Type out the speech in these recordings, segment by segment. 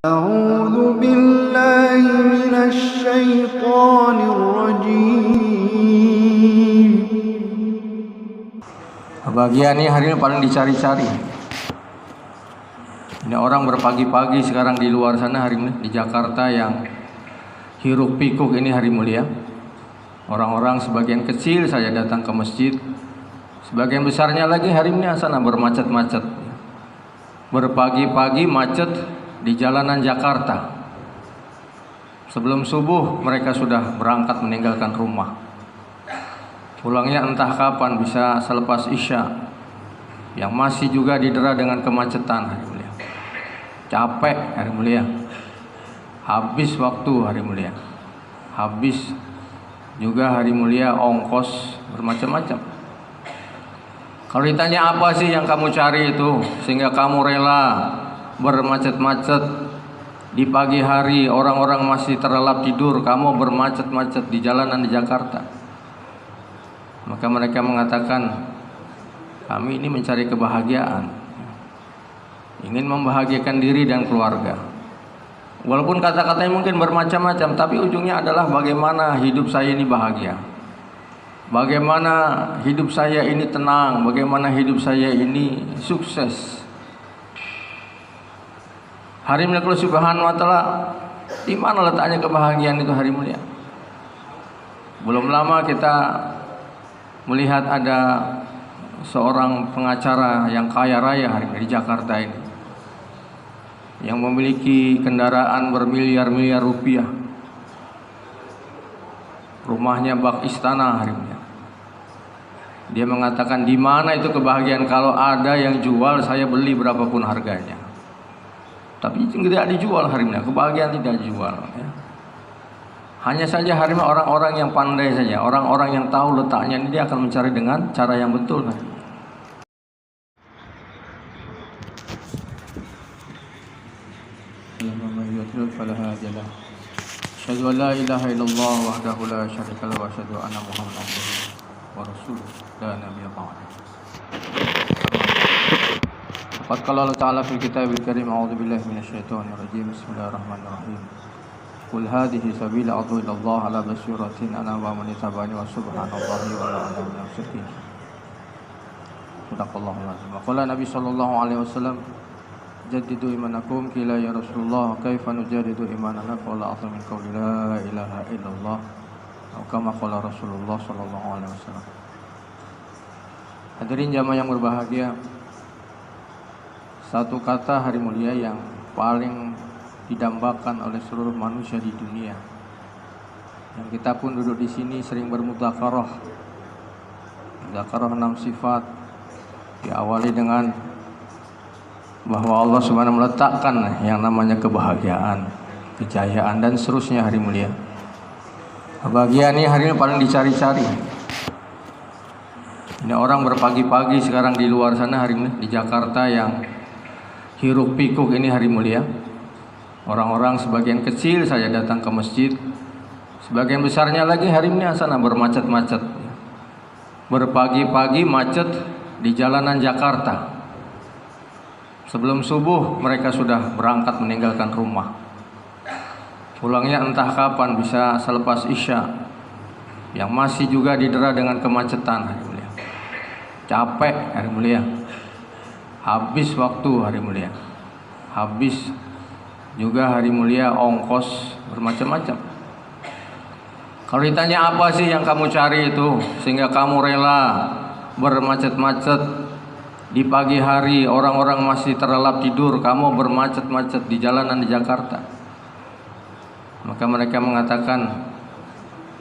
أعوذ بالله من الشيطان الرجيم. Bagian ini hari ini paling dicari-cari. Ini orang berpagi-pagi sekarang di luar sana hari ini di Jakarta yang hiruk pikuk ini hari mulia. Orang-orang sebagian kecil saja datang ke masjid. Sebagian besarnya lagi hari ini sana bermacet-macet. Berpagi-pagi macet di jalanan Jakarta. Sebelum subuh mereka sudah berangkat meninggalkan rumah. Pulangnya entah kapan, bisa selepas Isya. Yang masih juga didera dengan kemacetan hari mulia. Capek hari mulia. Habis waktu hari mulia. Habis juga hari mulia ongkos bermacam-macam. Kalau ditanya apa sih yang kamu cari itu sehingga kamu rela bermacet-macet di pagi hari, orang-orang masih terlelap tidur, kamu bermacet-macet di jalanan di Jakarta. Maka mereka mengatakan, kami ini mencari kebahagiaan, ingin membahagiakan diri dan keluarga. Walaupun kata-katanya mungkin bermacam-macam, tapi ujungnya adalah bagaimana hidup saya ini bahagia, bagaimana hidup saya ini tenang, bagaimana hidup saya ini sukses. Hari mulia Allah Subhanahu wa Ta'ala, di mana letaknya kebahagiaan itu hari mulia? Belum lama kita melihat ada seorang pengacara yang kaya raya hari ini di Jakarta ini, yang memiliki kendaraan bermiliar-miliar rupiah, rumahnya bak istana hari ini. Dia mengatakan, di mana itu kebahagiaan? Kalau ada yang jual, saya beli berapapun harganya. Tapi tidak dijual hari ini, kebahagiaan tidak dijual ya. Hanya saja hari ini orang-orang yang pandai saja, orang-orang yang tahu letaknya ini dia akan mencari dengan cara yang betul kan. Asyhadu an la ilaha illallah wahdahu la syarika lahu wa asyhadu anna Muhammadan abduhu wa rasuluh la nabiyya ba'dahu. Qad qala Allah Ta'ala fil kitabil karim, a'udzu billahi minasyaitonir rajim. Bismillahirrahmanirrahim. Qul hadhihi sabila ad'u ila Allah ala basiratin ana wa man ittaba'ani wa subhanallahi wa la ilaha illa huwa. Sadaqallahul azim. Wa qala Nabi sallallahu alaihi wasallam, jaddidu imanakum, qila ya Rasulullah kaifa nujaddidu imanana, qala a'dhamu min qawli la ilaha illallah, atau kama qala Rasulullah sallallahu alaihi wasallam. Hadirin jamaah yang berbahagia, satu kata hari mulia yang paling didambakan oleh seluruh manusia di dunia, yang kita pun duduk di sini sering bermudzakarah. Mudzakarah 6 sifat diawali dengan bahwa Allah Subhanahu meletakkan yang namanya kebahagiaan, kejayaan dan seterusnya hari mulia. Kebahagiaan ini hari ini paling dicari-cari. Ini orang berpagi-pagi sekarang di luar sana hari ini di Jakarta yang hiruk pikuk ini hari mulia. Orang-orang sebagian kecil saja datang ke masjid. Sebagian besarnya lagi hari ini sana bermacet-macet. Berpagi-pagi macet di jalanan Jakarta. Sebelum subuh mereka sudah berangkat meninggalkan rumah. Pulangnya entah kapan, bisa selepas Isya. Yang masih juga didera dengan kemacetan hari mulia. Capek hari mulia. Habis waktu hari mulia. Habis juga hari mulia ongkos bermacam-macam. Kalau ditanya apa sih yang kamu cari itu sehingga kamu rela bermacet-macet di pagi hari, orang-orang masih terlelap tidur, kamu bermacet-macet di jalanan di Jakarta. Maka mereka mengatakan,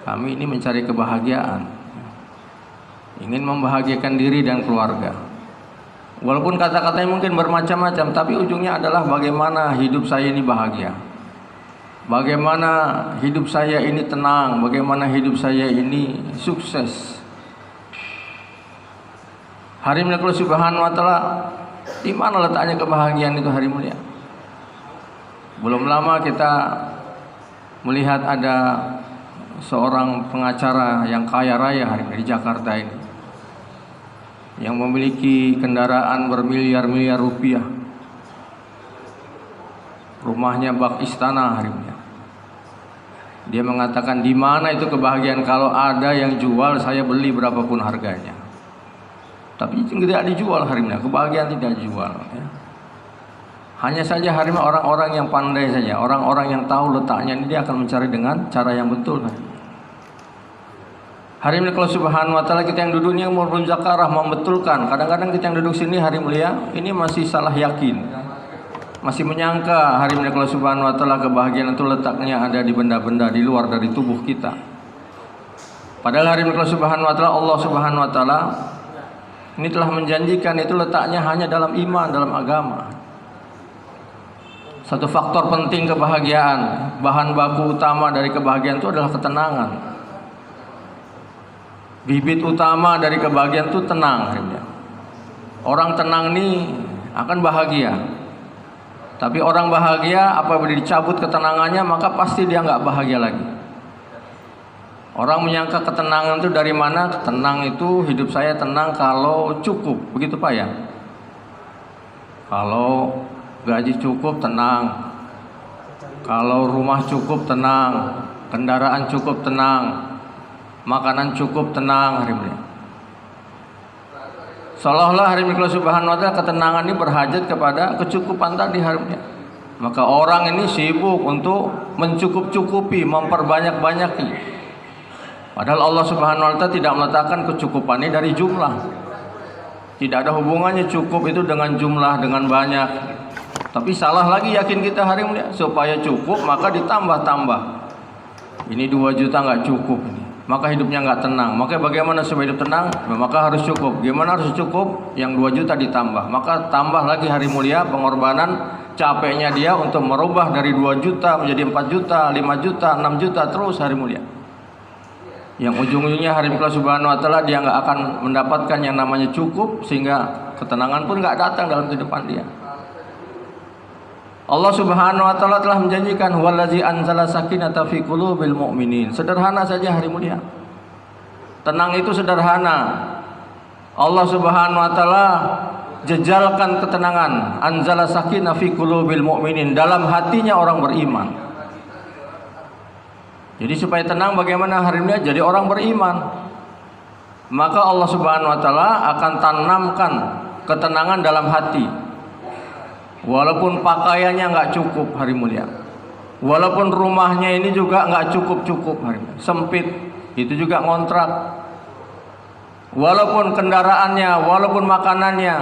kami ini mencari kebahagiaan, ingin membahagiakan diri dan keluarga. Walaupun kata-katanya mungkin bermacam-macam, tapi ujungnya adalah bagaimana hidup saya ini bahagia, bagaimana hidup saya ini tenang, bagaimana hidup saya ini sukses. Hari mulia Allah Subhanahu wa Ta'ala, di mana letaknya kebahagiaan itu hari mulia? Belum lama kita melihat ada seorang pengacara yang kaya raya hari ini di Jakarta ini, yang memiliki kendaraan bermiliar-miliar rupiah, rumahnya bak istana hari mulia. Dia mengatakan, di mana itu kebahagiaan? Kalau ada yang jual, saya beli berapapun harganya. Tapi tidak dijual hari mulia, kebahagiaan tidak dijual. Ya. Hanya saja hari mulia orang-orang yang pandai saja, orang-orang yang tahu letaknya ini dia akan mencari dengan cara yang betul. Hari mulia kalau subhanahu wa ta'ala, kita yang duduk ini umur zakarah membetulkan. Kadang-kadang kita yang duduk sini hari mulia ini masih salah yakin, masih menyangka hari mulia kalau subhanahu wa ta'ala kebahagiaan itu letaknya ada di benda-benda di luar dari tubuh kita. Padahal hari mulia kalau subhanahu wa ta'ala, Allah subhanahu wa ta'ala ini telah menjanjikan itu letaknya hanya dalam iman, dalam agama. Satu faktor penting kebahagiaan, bahan baku utama dari kebahagiaan itu adalah ketenangan. Bibit utama dari kebahagiaan itu tenang. Orang tenang ini akan bahagia. Tapi orang bahagia apabila dicabut ketenangannya, maka pasti dia nggak bahagia lagi. Orang menyangka ketenangan itu dari mana? Tenang itu, hidup saya tenang kalau cukup, begitu Pak ya. Kalau gaji cukup tenang, kalau rumah cukup tenang, kendaraan cukup tenang, makanan cukup tenang hari ini. Seolah-olah hari ini subhanahu wa ta'ala ketenangan ini berhajat kepada kecukupan tadi hari ini. Maka orang ini sibuk untuk mencukup-cukupi, memperbanyak-banyaki. Padahal Allah subhanahu wa ta'ala tidak meletakkan kecukupannya dari jumlah. Tidak ada hubungannya cukup itu dengan jumlah, dengan banyak. Tapi salah lagi yakin kita hari ini, supaya cukup maka ditambah-tambah. Ini 2 juta nggak cukup ini, maka hidupnya nggak tenang. Maka bagaimana supaya hidup tenang? Maka harus cukup. Gimana harus cukup? Yang 2 juta ditambah. Maka tambah lagi hari mulia pengorbanan, capeknya dia untuk merubah dari 2 juta menjadi 4 juta, 5 juta, 6 juta terus hari mulia. Yang ujung-ujungnya hari mulia subhanahu wa ta'ala dia nggak akan mendapatkan yang namanya cukup, sehingga ketenangan pun nggak datang dalam kehidupan dia. Allah subhanahu wa ta'ala telah menjanjikan, huwallazi anzala sakinata fi qulubil mu'minin. Sederhana saja hari mulia. Tenang itu sederhana. Allah subhanahu wa ta'ala jejalkan ketenangan, anzala sakinah fi qulubil mu'minin, dalam hatinya orang beriman. Jadi supaya tenang bagaimana hari mulia? Jadi orang beriman. Maka Allah subhanahu wa ta'ala akan tanamkan ketenangan dalam hati. Walaupun pakaiannya nggak cukup hari mulia, walaupun rumahnya ini juga nggak cukup hari mulia, sempit, itu juga ngontrak. Walaupun kendaraannya, walaupun makanannya,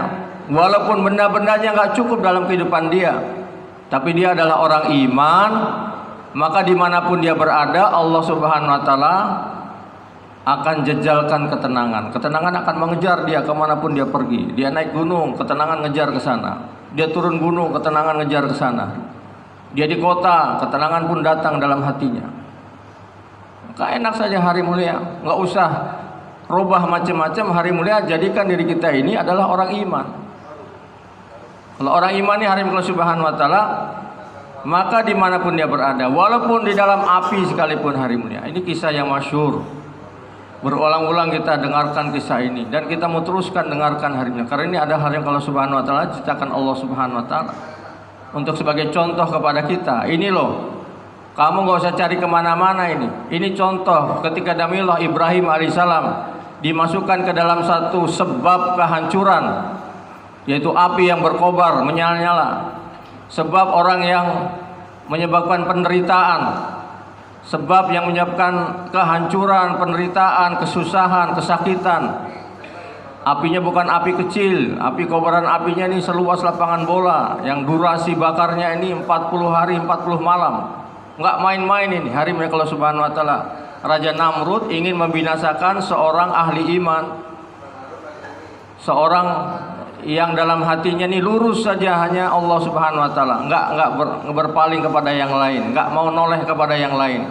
walaupun benda-bendanya nggak cukup dalam kehidupan dia, tapi dia adalah orang iman, maka dimanapun dia berada, Allah subhanahu wa ta'ala akan jejalkan ketenangan. Ketenangan akan mengejar dia kemanapun dia pergi. Dia naik gunung, ketenangan ngejar ke sana. Dia turun gunung, ketenangan ngejar ke sana. Dia di kota, ketenangan pun datang dalam hatinya. Maka enak saja hari mulia, nggak usah rubah macam-macam. Hari mulia jadikan diri kita ini adalah orang iman. Kalau orang iman ini hari mulia subhanahu wa ta'ala, maka dimanapun dia berada, walaupun di dalam api sekalipun hari mulia. Ini kisah yang masyhur. Berulang-ulang kita dengarkan kisah ini, dan kita mau teruskan dengarkan hari ini, karena ini ada hal yang kalau subhanahu wa ta'ala ciptakan Allah subhanahu wa ta'ala untuk sebagai contoh kepada kita. Ini loh, kamu gak usah cari kemana-mana ini. Ini contoh ketika Nabiullah Ibrahim alaihissalam dimasukkan ke dalam satu sebab kehancuran, yaitu api yang berkobar menyala-nyala. Sebab orang yang menyebabkan penderitaan, sebab yang menyebabkan kehancuran, penderitaan, kesusahan, kesakitan. Apinya bukan api kecil, api kobaran apinya ini seluas lapangan bola, yang durasi bakarnya ini 40 hari 40 malam. Enggak main-main ini. Hari ini kalau subhanahu wa ta'ala, Raja Namrud ingin membinasakan seorang ahli iman, seorang yang dalam hatinya ini lurus saja hanya Allah subhanahu wa ta'ala, enggak berpaling kepada yang lain, enggak mau noleh kepada yang lain.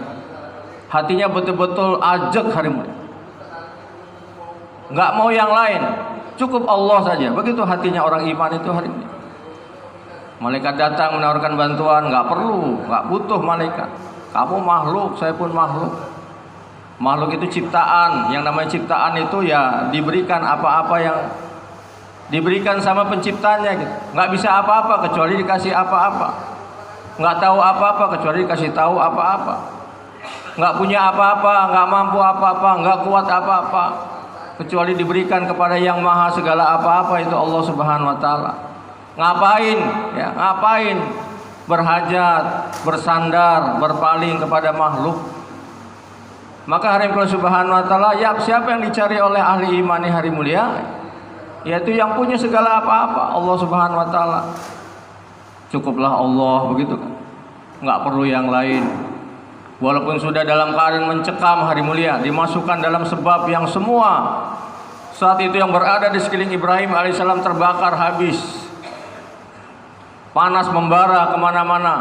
Hatinya betul-betul ajak hari ini, enggak mau yang lain, cukup Allah saja. Begitu hatinya orang iman itu hari ini. Malaikat datang menawarkan bantuan, enggak perlu, enggak butuh malaikat. Kamu makhluk, saya pun makhluk. Makhluk itu ciptaan. Yang namanya ciptaan itu ya diberikan apa-apa yang diberikan sama penciptanya gitu. Nggak bisa apa-apa kecuali dikasih apa-apa. nggak tahu apa-apa kecuali dikasih tahu apa-apa, nggak punya apa-apa, nggak mampu apa-apa, nggak kuat apa-apa, kecuali diberikan kepada yang maha segala apa-apa, itu Allah Subhanahu wa Ta'ala. Ngapain? Ya, ngapain berhajat, bersandar, berpaling kepada makhluk? Maka hari Allah Subhanahu wa Ta'ala, ya, siapa yang dicari oleh ahli iman di hari mulia? Yaitu yang punya segala apa-apa, Allah Subhanahu wa Ta'ala. Cukuplah Allah, begitu kan? Nggak perlu yang lain. Walaupun sudah dalam keadaan mencekam hari mulia, dimasukkan dalam sebab yang semua saat itu yang berada di sekeliling Ibrahim alaihissalam terbakar habis. Panas membara kemana-mana,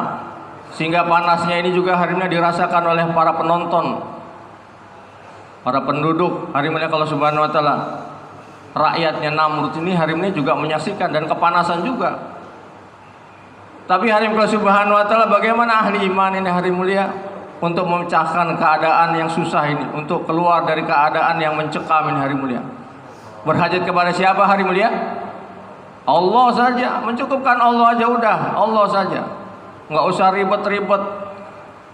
sehingga panasnya ini juga hari ini dirasakan oleh para penonton, para penduduk hari mulia Allah Subhanahu wa Ta'ala. Rakyatnya Namrud ini hari ini juga menyaksikan dan kepanasan juga. Tapi hari Allah Subhanahu wa Ta'ala, bagaimana ahli iman ini hari mulia untuk memecahkan keadaan yang susah ini, untuk keluar dari keadaan yang mencekam ini hari mulia? Berhajat kepada siapa hari mulia? Allah saja, mencukupkan Allah aja udah, Allah saja. Nggak usah ribet-ribet,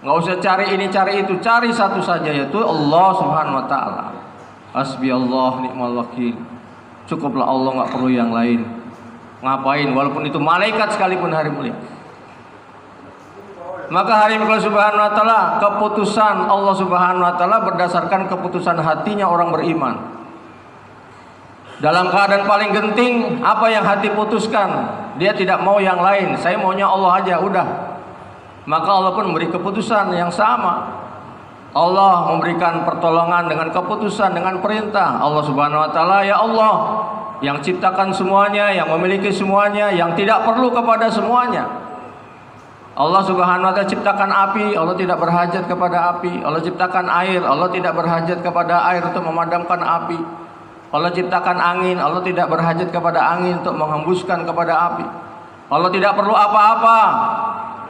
nggak usah cari ini cari itu, cari satu saja, yaitu Allah Subhanahu wa Ta'ala. Hasbi Allah ni'mal wakil. Cukuplah Allah, nggak perlu yang lain. Ngapain? Walaupun itu malaikat sekalipun hari mulia. Maka hari Allah Subhanahu wa Ta'ala, keputusan Allah Subhanahu wa Ta'ala berdasarkan keputusan hatinya orang beriman. Dalam keadaan paling genting, apa yang hati putuskan, dia tidak mau yang lain, saya maunya Allah aja udah. Maka Allah pun memberi keputusan yang sama. Allah memberikan pertolongan dengan keputusan, dengan perintah Allah Subhanahu wa Ta'ala. Ya Allah yang ciptakan semuanya, yang memiliki semuanya, yang tidak perlu kepada semuanya. Allah Subhanahu wa Ta'ala ciptakan api, Allah tidak berhajat kepada api. Allah ciptakan air, Allah tidak berhajat kepada air untuk memadamkan api. Allah ciptakan angin, Allah tidak berhajat kepada angin untuk menghembuskan kepada api. Allah tidak perlu apa-apa,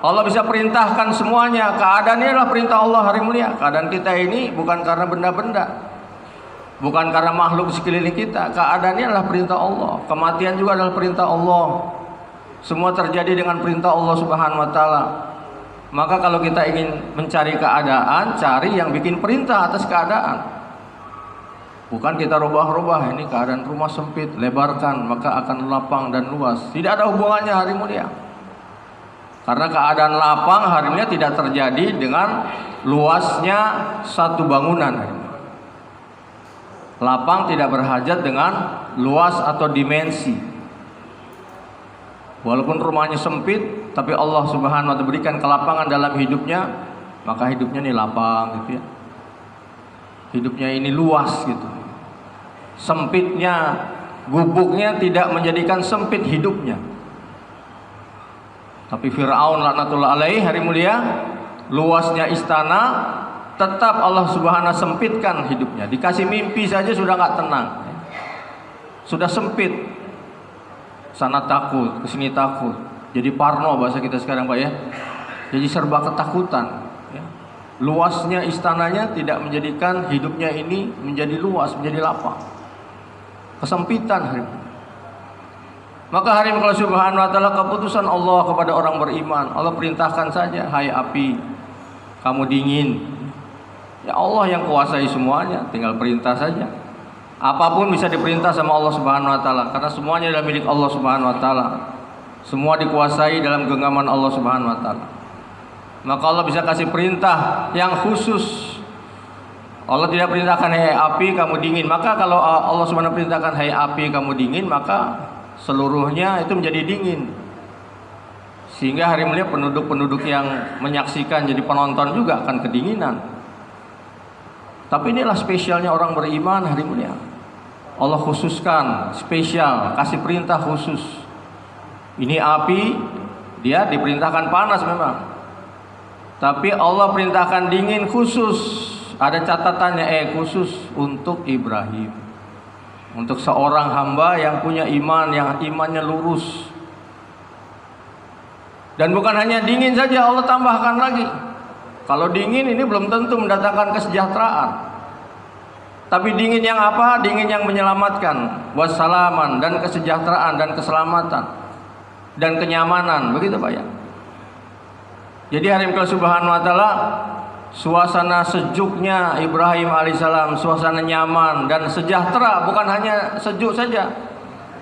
Allah bisa perintahkan semuanya. Keadaan ini adalah perintah Allah hari mulia. Keadaan kita ini bukan karena benda-benda, bukan karena makhluk sekeliling kita. Keadaannya adalah perintah Allah. Kematian juga adalah perintah Allah. Semua terjadi dengan perintah Allah Subhanahu wa Ta'ala. Maka kalau kita ingin mencari keadaan, cari yang bikin perintah atas keadaan. Bukan kita rubah-rubah, ini keadaan rumah sempit, lebarkan maka akan lapang dan luas. Tidak ada hubungannya hari mulia. Karena keadaan lapang hari mulia tidak terjadi dengan luasnya satu bangunan. Lapang tidak berhajat dengan luas atau dimensi. Walaupun rumahnya sempit, tapi Allah Subhanahu wa Ta'ala berikan kelapangan dalam hidupnya, maka hidupnya ini lapang gitu ya. Hidupnya ini luas gitu. Sempitnya, gubuknya tidak menjadikan sempit hidupnya. Tapi Fir'aun laknatullah alaih hari mulia, luasnya istana tetap Allah Subhanahu wa Ta'ala sempitkan hidupnya. Dikasih mimpi saja sudah nggak tenang, sudah sempit. Sana takut, kesini takut. Jadi parno bahasa kita sekarang Pak ya. Jadi serba ketakutan ya. Luasnya istananya tidak menjadikan hidupnya ini menjadi luas, menjadi lapang. Kesempitan hari ini. Maka hari Allah Subhanahu wa Ta'ala, keputusan Allah kepada orang beriman, Allah perintahkan saja, hai api, kamu dingin. Ya Allah yang kuasai semuanya, tinggal perintah saja. Apapun bisa diperintah sama Allah Subhanahu wa Ta'ala, karena semuanya adalah milik Allah Subhanahu wa Ta'ala. Semua dikuasai dalam genggaman Allah Subhanahu wa Ta'ala. Maka Allah bisa kasih perintah yang khusus. Allah tidak perintahkan hai api kamu dingin. Maka kalau Allah Subhanahu wa Ta'ala perintahkan hai api kamu dingin, maka seluruhnya itu menjadi dingin. Sehingga hari mulia penduduk-penduduk yang menyaksikan jadi penonton juga akan kedinginan. Tapi inilah spesialnya orang beriman hari mulia. Allah khususkan spesial, kasih perintah khusus. Ini api, dia diperintahkan panas memang. Tapi Allah perintahkan dingin khusus. Ada catatannya khusus untuk Ibrahim. Untuk seorang hamba yang punya iman, yang imannya lurus. Dan bukan hanya dingin saja, Allah tambahkan lagi. Kalau dingin ini belum tentu mendatangkan kesejahteraan. Tapi dingin yang apa? Dingin yang menyelamatkan, wassalaman, dan kesejahteraan dan keselamatan dan kenyamanan, begitu Pak ya. Jadi hari Allah Subhanahu wa taala, suasana sejuknya Ibrahim alaihissalam, suasana nyaman dan sejahtera, bukan hanya sejuk saja,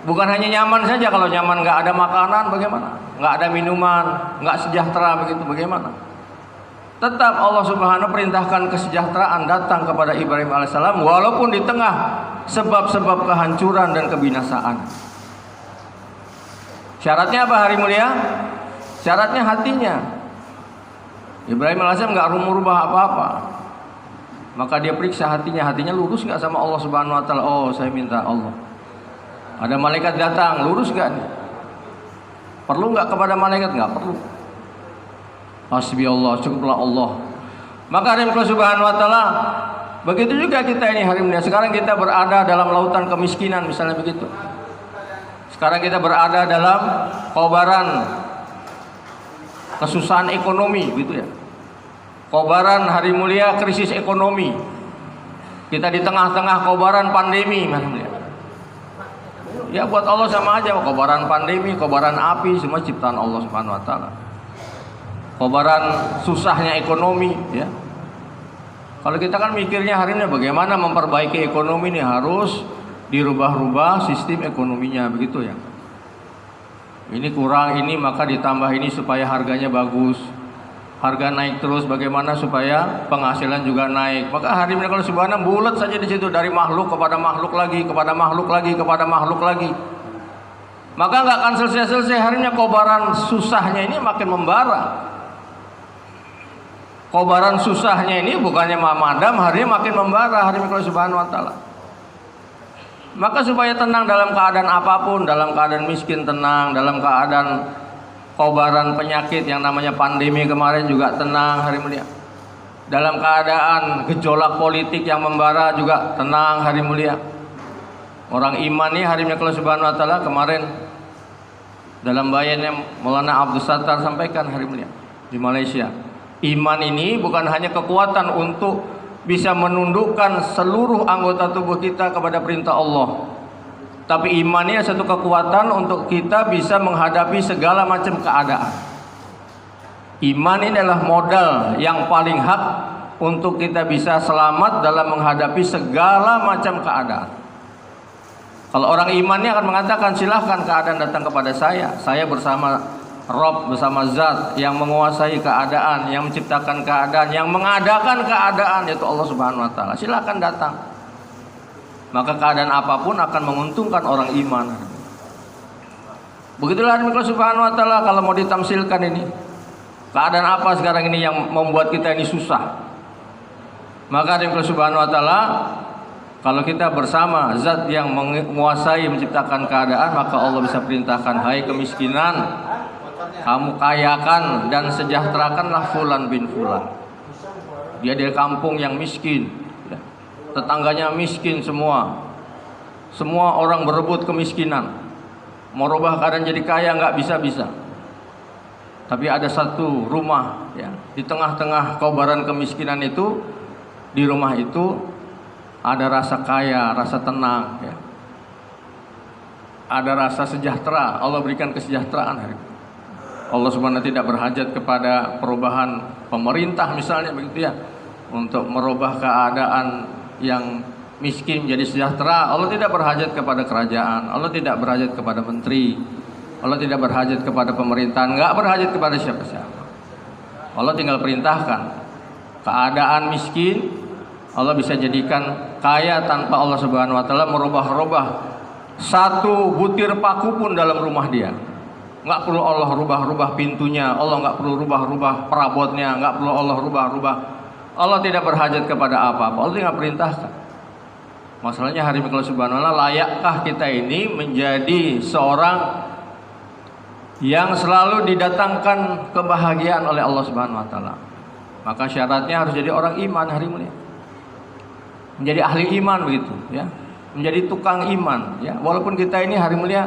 bukan hanya nyaman saja. Kalau nyaman nggak ada makanan bagaimana? Nggak ada minuman, nggak sejahtera begitu bagaimana? Tetap Allah Subhanahu perintahkan kesejahteraan datang kepada Ibrahim alaihissalam walaupun di tengah sebab-sebab kehancuran dan kebinasaan. Syaratnya apa hari mulia? Syaratnya hatinya. Ibrahim alaihissalam nggak merubah apa-apa. Maka dia periksa hatinya lurus nggak sama Allah Subhanahu wa taala. Oh, saya minta Allah. Ada malaikat datang, lurus nggak nih? Perlu nggak kepada malaikat? Nggak perlu. Hasbi Allah, cukuplah Allah. Maka hari Allah Subhanahu wa taala, begitu juga kita ini hari mulia. Sekarang kita berada dalam lautan kemiskinan misalnya begitu. Sekarang kita berada dalam kobaran kesusahan ekonomi gitu ya. Kobaran hari mulia krisis ekonomi. Kita di tengah-tengah kobaran pandemi hari mulia. Ya buat Allah sama aja, kobaran pandemi, kobaran api, semua ciptaan Allah Subhanahu wa taala. Kobaran susahnya ekonomi ya. Kalau kita kan mikirnya hari ini bagaimana memperbaiki ekonomi ini, harus dirubah-rubah sistem ekonominya begitu ya. Ini kurang ini maka ditambah ini supaya harganya bagus. Harga naik terus bagaimana supaya penghasilan juga naik. Maka hari ini kalau subhanallah bulat saja di situ, dari makhluk kepada makhluk lagi, kepada makhluk lagi, kepada makhluk lagi. Maka nggak akan selesai-selesai. Harinya kobaran susahnya ini makin membara. Kobaran susahnya ini bukannya memadam, harinya makin membara hari ini kalau subhanahu wa taala. Maka supaya tenang dalam keadaan apapun, dalam keadaan miskin tenang, dalam keadaan kobaran penyakit yang namanya pandemi kemarin juga tenang hari mulia. Dalam keadaan gejolak politik yang membara juga tenang hari mulia. Orang iman nih hari mulia kalau subhanahu wa taala kemarin dalam bayannya Maulana Abdul Sattar sampaikan hari mulia di Malaysia. Iman ini bukan hanya kekuatan untuk bisa menundukkan seluruh anggota tubuh kita kepada perintah Allah, tapi iman ini satu kekuatan untuk kita bisa menghadapi segala macam keadaan. Iman ini adalah modal yang paling hak untuk kita bisa selamat dalam menghadapi segala macam keadaan. Kalau orang iman ini akan mengatakan silahkan keadaan datang kepada saya bersama Rob, bersama Zat yang menguasai keadaan, yang menciptakan keadaan, yang mengadakan keadaan, yaitu Allah Subhanahu wa taala. Silakan datang. Maka keadaan apapun akan menguntungkan orang iman. Begitulah Allah Subhanahu wa taala kalau mau ditamsilkan ini. Keadaan apa sekarang ini yang membuat kita ini susah? Maka Allah Subhanahu wa taala, kalau kita bersama Zat yang menguasai menciptakan keadaan, maka Allah bisa perintahkan, hai kemiskinan, kamu kayakan dan sejahterakanlah fulan bin fulan. Dia dari kampung yang miskin, tetangganya miskin semua. Semua orang berebut kemiskinan. Mau rubah keadaan jadi kaya nggak bisa-bisa. Tapi ada satu rumah ya, di tengah-tengah kobaran kemiskinan itu, di rumah itu ada rasa kaya, rasa tenang ya. Ada rasa sejahtera. Allah berikan kesejahteraan hari ini. Allah Subhanahu tidak berhajat kepada perubahan pemerintah misalnya begitu ya, untuk merubah keadaan yang miskin menjadi sejahtera. Allah tidak berhajat kepada kerajaan, Allah tidak berhajat kepada menteri, Allah tidak berhajat kepada pemerintahan, enggak berhajat kepada siapa-siapa. Allah tinggal perintahkan keadaan miskin Allah bisa jadikan kaya tanpa Allah Subhanahu wa taala merubah-rubah satu butir paku pun dalam rumah dia. Nggak perlu Allah rubah-rubah pintunya, Allah nggak perlu rubah-rubah perabotnya, nggak perlu Allah rubah-rubah. Allah tidak berhajat kepada apa-apa, Allah tinggal perintahkan. Masalahnya hari ini kalau subhanallah, layakkah kita ini menjadi seorang yang selalu didatangkan kebahagiaan oleh Allah Subhanahu wa taala? Maka syaratnya harus jadi orang iman hari ini. Menjadi ahli iman begitu ya. Menjadi tukang iman ya. Walaupun kita ini hari mulia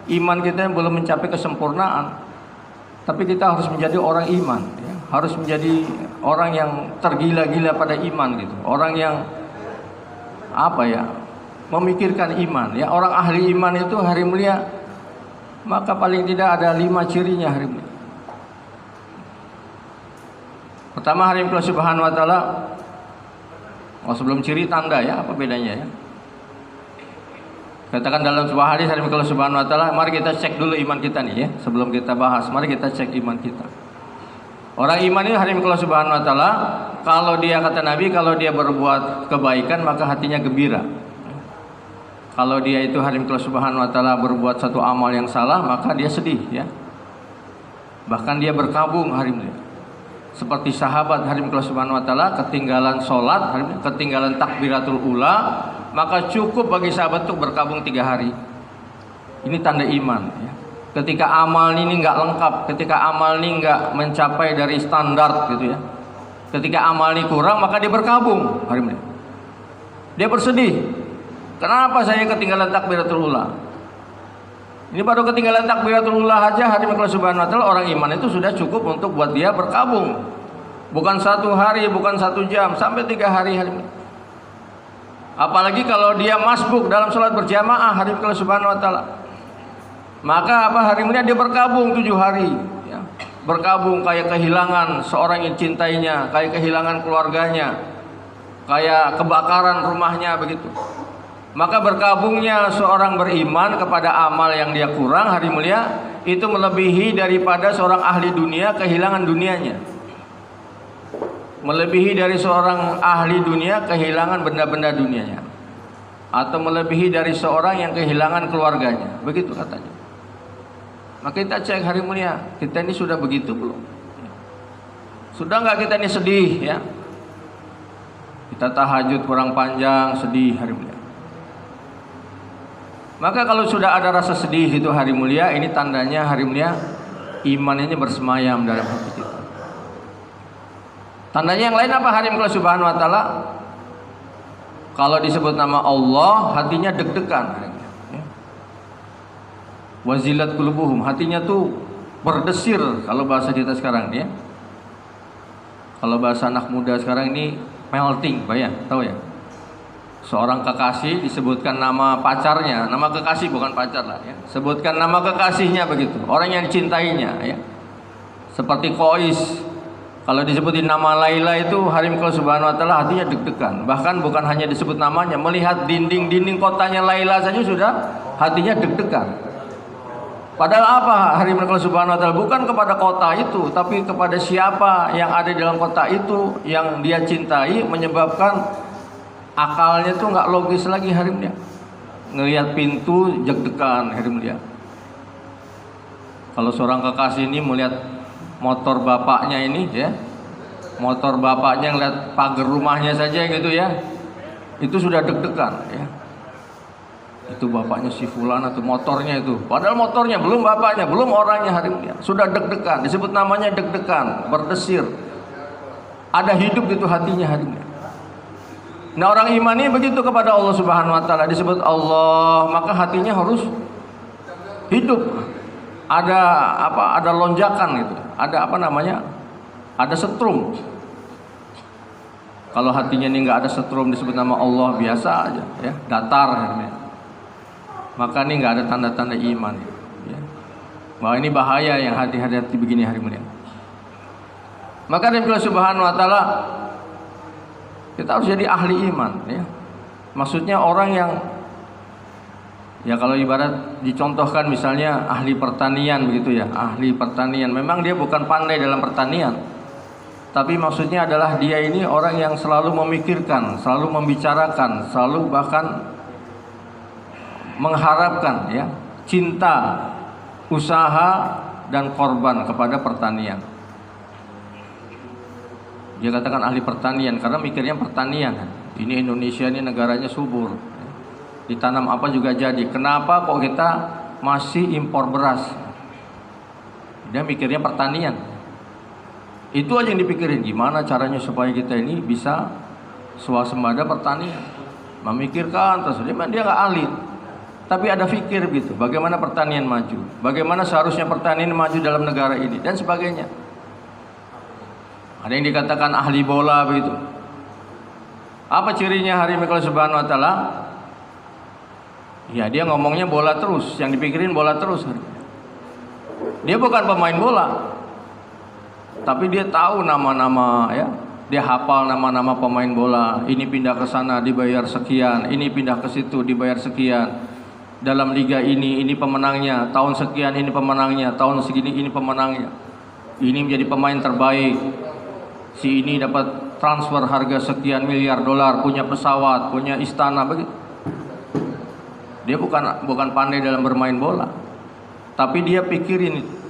iman kita belum mencapai kesempurnaan, tapi kita harus menjadi orang iman ya. Harus menjadi orang yang tergila-gila pada iman gitu. Orang yang apa ya, memikirkan iman ya. Orang ahli iman itu hari mulia, maka paling tidak ada 5 cirinya hari mulia. Pertama, hari Allah Subhanahu wa taala. Oh, sebelum ciri tanda ya, apa bedanya ya? Katakan dalam sebuah hadis hari Allah Subhanahu wa taala, mari kita cek dulu iman kita nih ya. Sebelum kita bahas, mari kita cek iman kita. Orang iman ini hari Allah Subhanahu wa taala, kalau dia kata Nabi, kalau dia berbuat kebaikan maka hatinya gembira. Kalau dia itu hari Allah Subhanahu wa taala berbuat satu amal yang salah, maka dia sedih ya. Bahkan dia berkabung hari ini. Seperti sahabat hari Allah Subhanahu wa taala ketinggalan sholat, ketinggalan takbiratul ula, maka cukup bagi sahabat itu berkabung 3 hari. Ini tanda iman ya. Ketika amal ini nggak lengkap, ketika amal ini nggak mencapai dari standar gitu ya, ketika amal ini kurang, maka dia berkabung hari ini. Dia bersedih, kenapa saya ketinggalan takbiratul ula? Ini baru ketinggalan takbiratul ula aja hari Allah Subhanahu wa taala, orang iman itu sudah cukup untuk buat dia berkabung. Bukan 1 hari, bukan 1 jam, sampai 3 hari hari ini. Apalagi kalau dia masbuk dalam sholat berjamaah hari Allah Subhanahu wa taala. Maka apa, hari ini dia berkabung 7 hari ya. Berkabung kayak kehilangan seorang yang cintainya, kayak kehilangan keluarganya, kayak kebakaran rumahnya begitu. Maka berkabungnya seorang beriman kepada amal yang dia kurang hari mulia itu melebihi daripada seorang ahli dunia kehilangan dunianya. Melebihi dari seorang ahli dunia kehilangan benda-benda dunianya, atau melebihi dari seorang yang kehilangan keluarganya. Begitu katanya. Maka kita cek hari mulia, kita ini sudah begitu belum? Sudah nggak kita ini sedih ya? Kita tahajud kurang panjang, sedih hari mulia. Maka kalau sudah ada rasa sedih itu hari mulia, ini tandanya hari mulia iman ini bersemayam dalam hati kita. Tandanya yang lain apa hari Allah Subhanahu wa taala? Kalau disebut nama Allah, hatinya deg-degan. Wazilat qulubuhum, hatinya tuh berdesir kalau bahasa kita sekarang ya. Kalau bahasa anak muda sekarang ini melting, Pak ya, tahu ya? Seorang kekasih disebutkan nama pacarnya, nama kekasih bukan pacar lah ya. Sebutkan nama kekasihnya begitu, orang yang dicintainya ya. Seperti Qais, kalau disebutin nama Laila itu hari Allah Subhanahu wa taala hatinya deg-degan. Bahkan bukan hanya disebut namanya, melihat dinding-dinding kotanya Laila saja sudah hatinya deg-degan. Padahal apa hari Allah Subhanahu wa taala? Bukan kepada kota itu, tapi kepada siapa yang ada di dalam kota itu yang dia cintai, menyebabkan akalnya tuh nggak logis lagi hari ini. Ngelihat pintu deg-degan hari ini. Kalau seorang kekasih ini melihat motor bapaknya ini ya, motor bapaknya ngeliat pagar rumahnya saja gitu ya, itu sudah deg-degan ya. Itu bapaknya si fulan atau motornya itu, padahal motornya belum bapaknya, belum orangnya hari ini, sudah deg-degan, disebut namanya deg-degan, berdesir, ada hidup itu hatinya hari ini. Nah orang iman ini begitu kepada Allah Subhanahu wa taala, disebut Allah maka hatinya harus hidup. Ada apa? Ada lonjakan gitu. Ada apa namanya? Ada setrum. Kalau hatinya ini nggak ada setrum disebut nama Allah biasa aja ya, datar ya. Maka ini nggak ada tanda-tanda iman ya. Bahwa ini bahaya yang hati-hati begini hari mulia. Maka dari Allah Subhanahu wa taala kita harus jadi ahli iman ya. Maksudnya orang yang ya kalau ibarat dicontohkan misalnya ahli pertanian begitu ya, ahli pertanian. Memang dia bukan pandai dalam pertanian, tapi maksudnya adalah dia ini orang yang selalu memikirkan, selalu membicarakan, selalu bahkan mengharapkan ya cinta, usaha dan korban kepada pertanian. Dia katakan ahli pertanian karena mikirnya pertanian. Ini Indonesia ini negaranya subur, ditanam apa juga jadi. Kenapa kok kita masih impor beras? Dia mikirnya pertanian. Itu aja yang dipikirin, gimana caranya supaya kita ini bisa swasembada pertanian. Memikirkan terus, dia nggak ahli, tapi ada fikir gitu. Bagaimana pertanian maju? Bagaimana seharusnya pertanian maju dalam negara ini dan sebagainya. Ada yang dikatakan ahli bola begitu. Apa cirinya hari Allah Subhanahu wa taala? Ya dia ngomongnya bola terus, yang dipikirin bola terus. Dia bukan pemain bola. Tapi dia tahu nama-nama ya. Dia hafal nama-nama pemain bola. Ini pindah ke sana dibayar sekian, ini pindah ke situ dibayar sekian. Dalam liga ini pemenangnya, tahun sekian ini pemenangnya, tahun segini ini pemenangnya. Ini menjadi pemain terbaik. Si ini dapat transfer harga sekian miliar dolar, punya pesawat, punya istana begitu. Dia bukan pandai dalam bermain bola. Tapi dia pikirin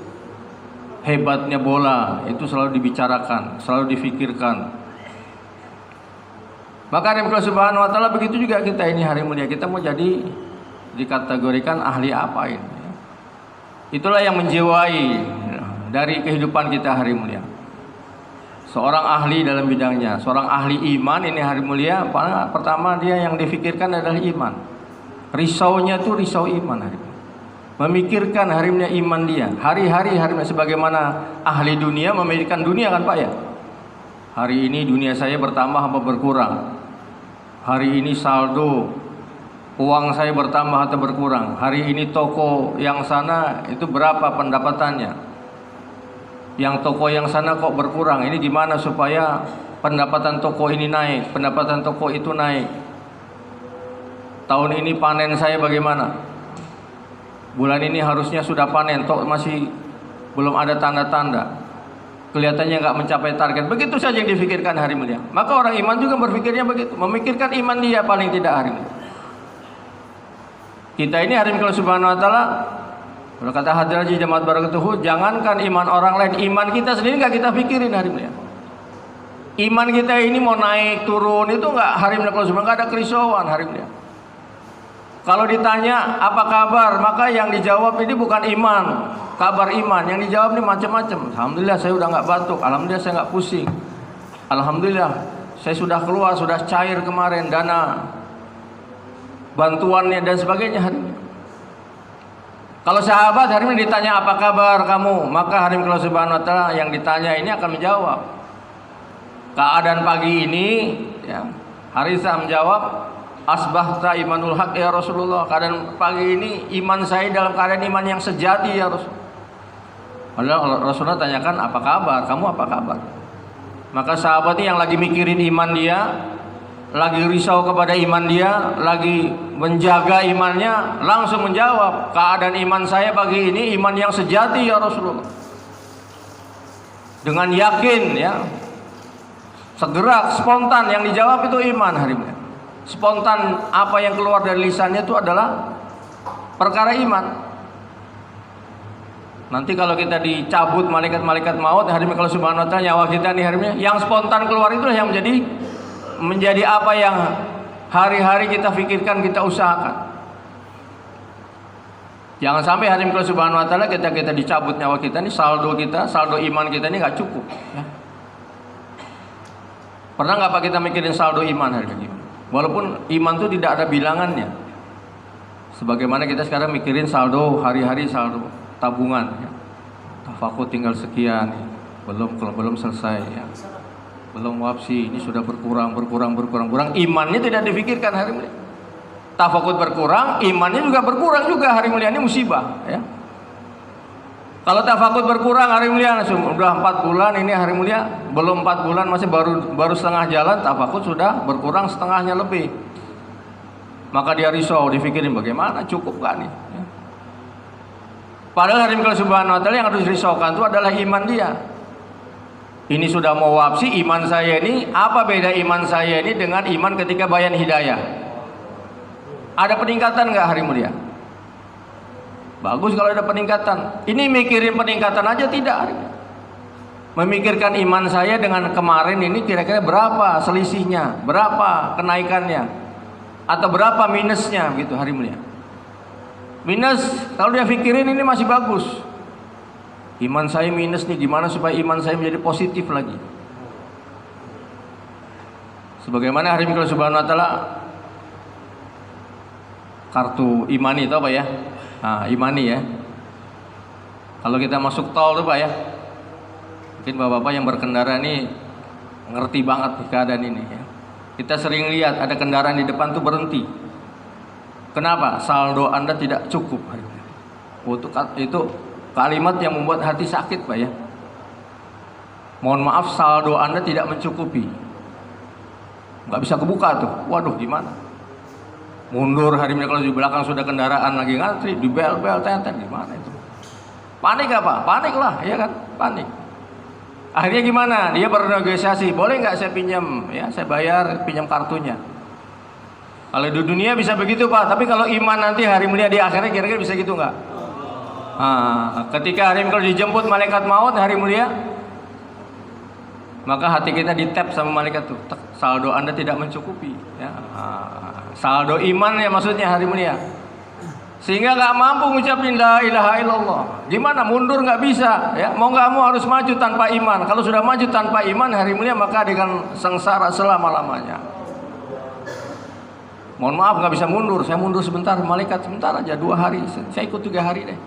hebatnya bola itu selalu dibicarakan, selalu difikirkan. Maka Allah Subhanahu wa taala begitu juga kita ini hari mulia, kita mau jadi dikategorikan ahli apa ini? Itulah yang menjiwai dari kehidupan kita hari mulia. Seorang ahli dalam bidangnya, seorang ahli iman ini hari mulia, pertama dia yang difikirkan adalah iman. Risaunya itu risau iman hari mulia. Memikirkan hari mulia iman dia. Hari-hari sebagaimana ahli dunia memikirkan dunia kan Pak ya. Hari ini dunia saya bertambah apa berkurang? Hari ini saldo uang saya bertambah atau berkurang? Hari ini toko yang sana itu berapa pendapatannya? Yang toko yang sana kok berkurang? Ini gimana supaya pendapatan toko ini naik, pendapatan toko itu naik? Tahun ini panen saya bagaimana? Bulan ini harusnya sudah panen, toh masih belum ada tanda-tanda. Kelihatannya nggak mencapai target. Begitu saja yang difikirkan hari mulia. Maka orang iman juga berpikirnya begitu, memikirkan iman dia paling tidak hari mulia. Kita ini hari mulia Subhanahu wa taala, kalau kata Hadir Haji Jamaat Barakatuhu, jangankan iman orang lain, iman kita sendiri nggak kita pikirin hari mulia. Iman kita ini mau naik turun itu nggak hari mulia, kalau nggak ada kerisauan hari mulia. Kalau ditanya apa kabar, maka yang dijawab ini bukan iman, kabar iman. Yang dijawab ini macam-macam. Alhamdulillah saya udah nggak batuk, alhamdulillah saya nggak pusing, alhamdulillah saya sudah keluar, sudah cair kemarin dana bantuannya dan sebagainya hari ini. Kalau sahabat hari ini ditanya apa kabar kamu, maka hari ini Allah Subhanahu wa taala yang ditanya ini akan menjawab. Keadaan pagi ini ya, Harisah menjawab, asbahta imanul haq ya Rasulullah. Keadaan pagi ini iman saya dalam keadaan iman yang sejati ya Rasulullah. Rasulullah tanyakan apa kabar, kamu apa kabar? Maka sahabat ini yang lagi mikirin iman dia, lagi risau kepada iman dia, lagi menjaga imannya, langsung menjawab, keadaan iman saya pagi ini iman yang sejati ya Rasulullah. Dengan yakin ya, segera spontan yang dijawab itu iman hari ini. Spontan apa yang keluar dari lisannya itu adalah perkara iman. Nanti kalau kita dicabut malaikat-malaikat maut hari ini kalau Subhanahu wa taala nyawa kita nih hari ini, yang spontan keluar itulah yang menjadi apa yang hari-hari kita pikirkan, kita usahakan. Jangan sampai hari ini kalau Subhanahu wa taala kita dicabut nyawa kita nih, saldo iman kita ini nggak cukup ya. Pernah nggak Pak kita mikirin saldo iman hari ini? Walaupun iman itu tidak ada bilangannya. Sebagaimana kita sekarang mikirin saldo hari-hari, saldo tabungan ya. Tafakur tinggal sekian ya. Belum selesai ya. Belum wafsi, ini sudah berkurang. Imannya tidak difikirkan hari ini. Tafakur berkurang, imannya juga berkurang juga hari mulia, ini musibah ya. Kalau tafakur berkurang hari mulia sudah 4 bulan, ini hari mulia belum 4 bulan, masih baru setengah jalan, tafakur sudah berkurang setengahnya lebih. Maka dia risau, difikirin bagaimana, cukup gak nih ya. Padahal hari mulia Subhanahu wa taala yang harus risaukan itu adalah iman dia. Ini sudah mau wafsi, iman saya ini apa beda iman saya ini dengan iman ketika bayan hidayah? Ada peningkatan nggak hari mulia? Bagus kalau ada peningkatan. Ini mikirin peningkatan aja tidak. Memikirkan iman saya dengan kemarin ini kira-kira berapa selisihnya, berapa kenaikannya, atau berapa minusnya gitu hari mulia. Minus kalau dia pikirin ini masih bagus. Iman saya minus nih, gimana supaya iman saya menjadi positif lagi? Sebagaimana hari ini Subhanahu wa taala kartu imani itu apa ya? Nah, imani ya. Kalau kita masuk tol tuh Pak ya, mungkin bapak-bapak yang berkendara ini ngerti banget keadaan ini ya. Kita sering lihat ada kendaraan di depan tuh berhenti. Kenapa? Saldo Anda tidak cukup. Itu kalimat yang membuat hati sakit Pak ya. Mohon maaf, saldo Anda tidak mencukupi, nggak bisa kebuka tuh. Waduh, gimana? Mundur hari ini kalau di belakang sudah kendaraan lagi ngantri, di bel-bel tenten, gimana itu? Panik apa? Panik lah, ya kan? Panik. Akhirnya gimana? Dia bernegosiasi, boleh nggak saya pinjam? Ya, saya bayar, pinjam kartunya. Kalau di dunia bisa begitu Pak, tapi kalau iman nanti hari mulia di akhirat kira-kira bisa gitu nggak? Ketika hari kalau dijemput malaikat maut hari mulia, maka hati kita ditap sama malaikat tuh, saldo Anda tidak mencukupi. Ya. Saldo iman ya maksudnya hari mulia. Sehingga nggak mampu ngucapin la ilaha illallah. Gimana? Mundur nggak bisa. Ya, mau nggak mau harus maju tanpa iman. Kalau sudah maju tanpa iman hari mulia maka akan sengsara selama-lamanya. Mohon maaf nggak bisa mundur. Saya mundur sebentar, malaikat sebentar aja 2 hari. Saya ikut 3 hari deh.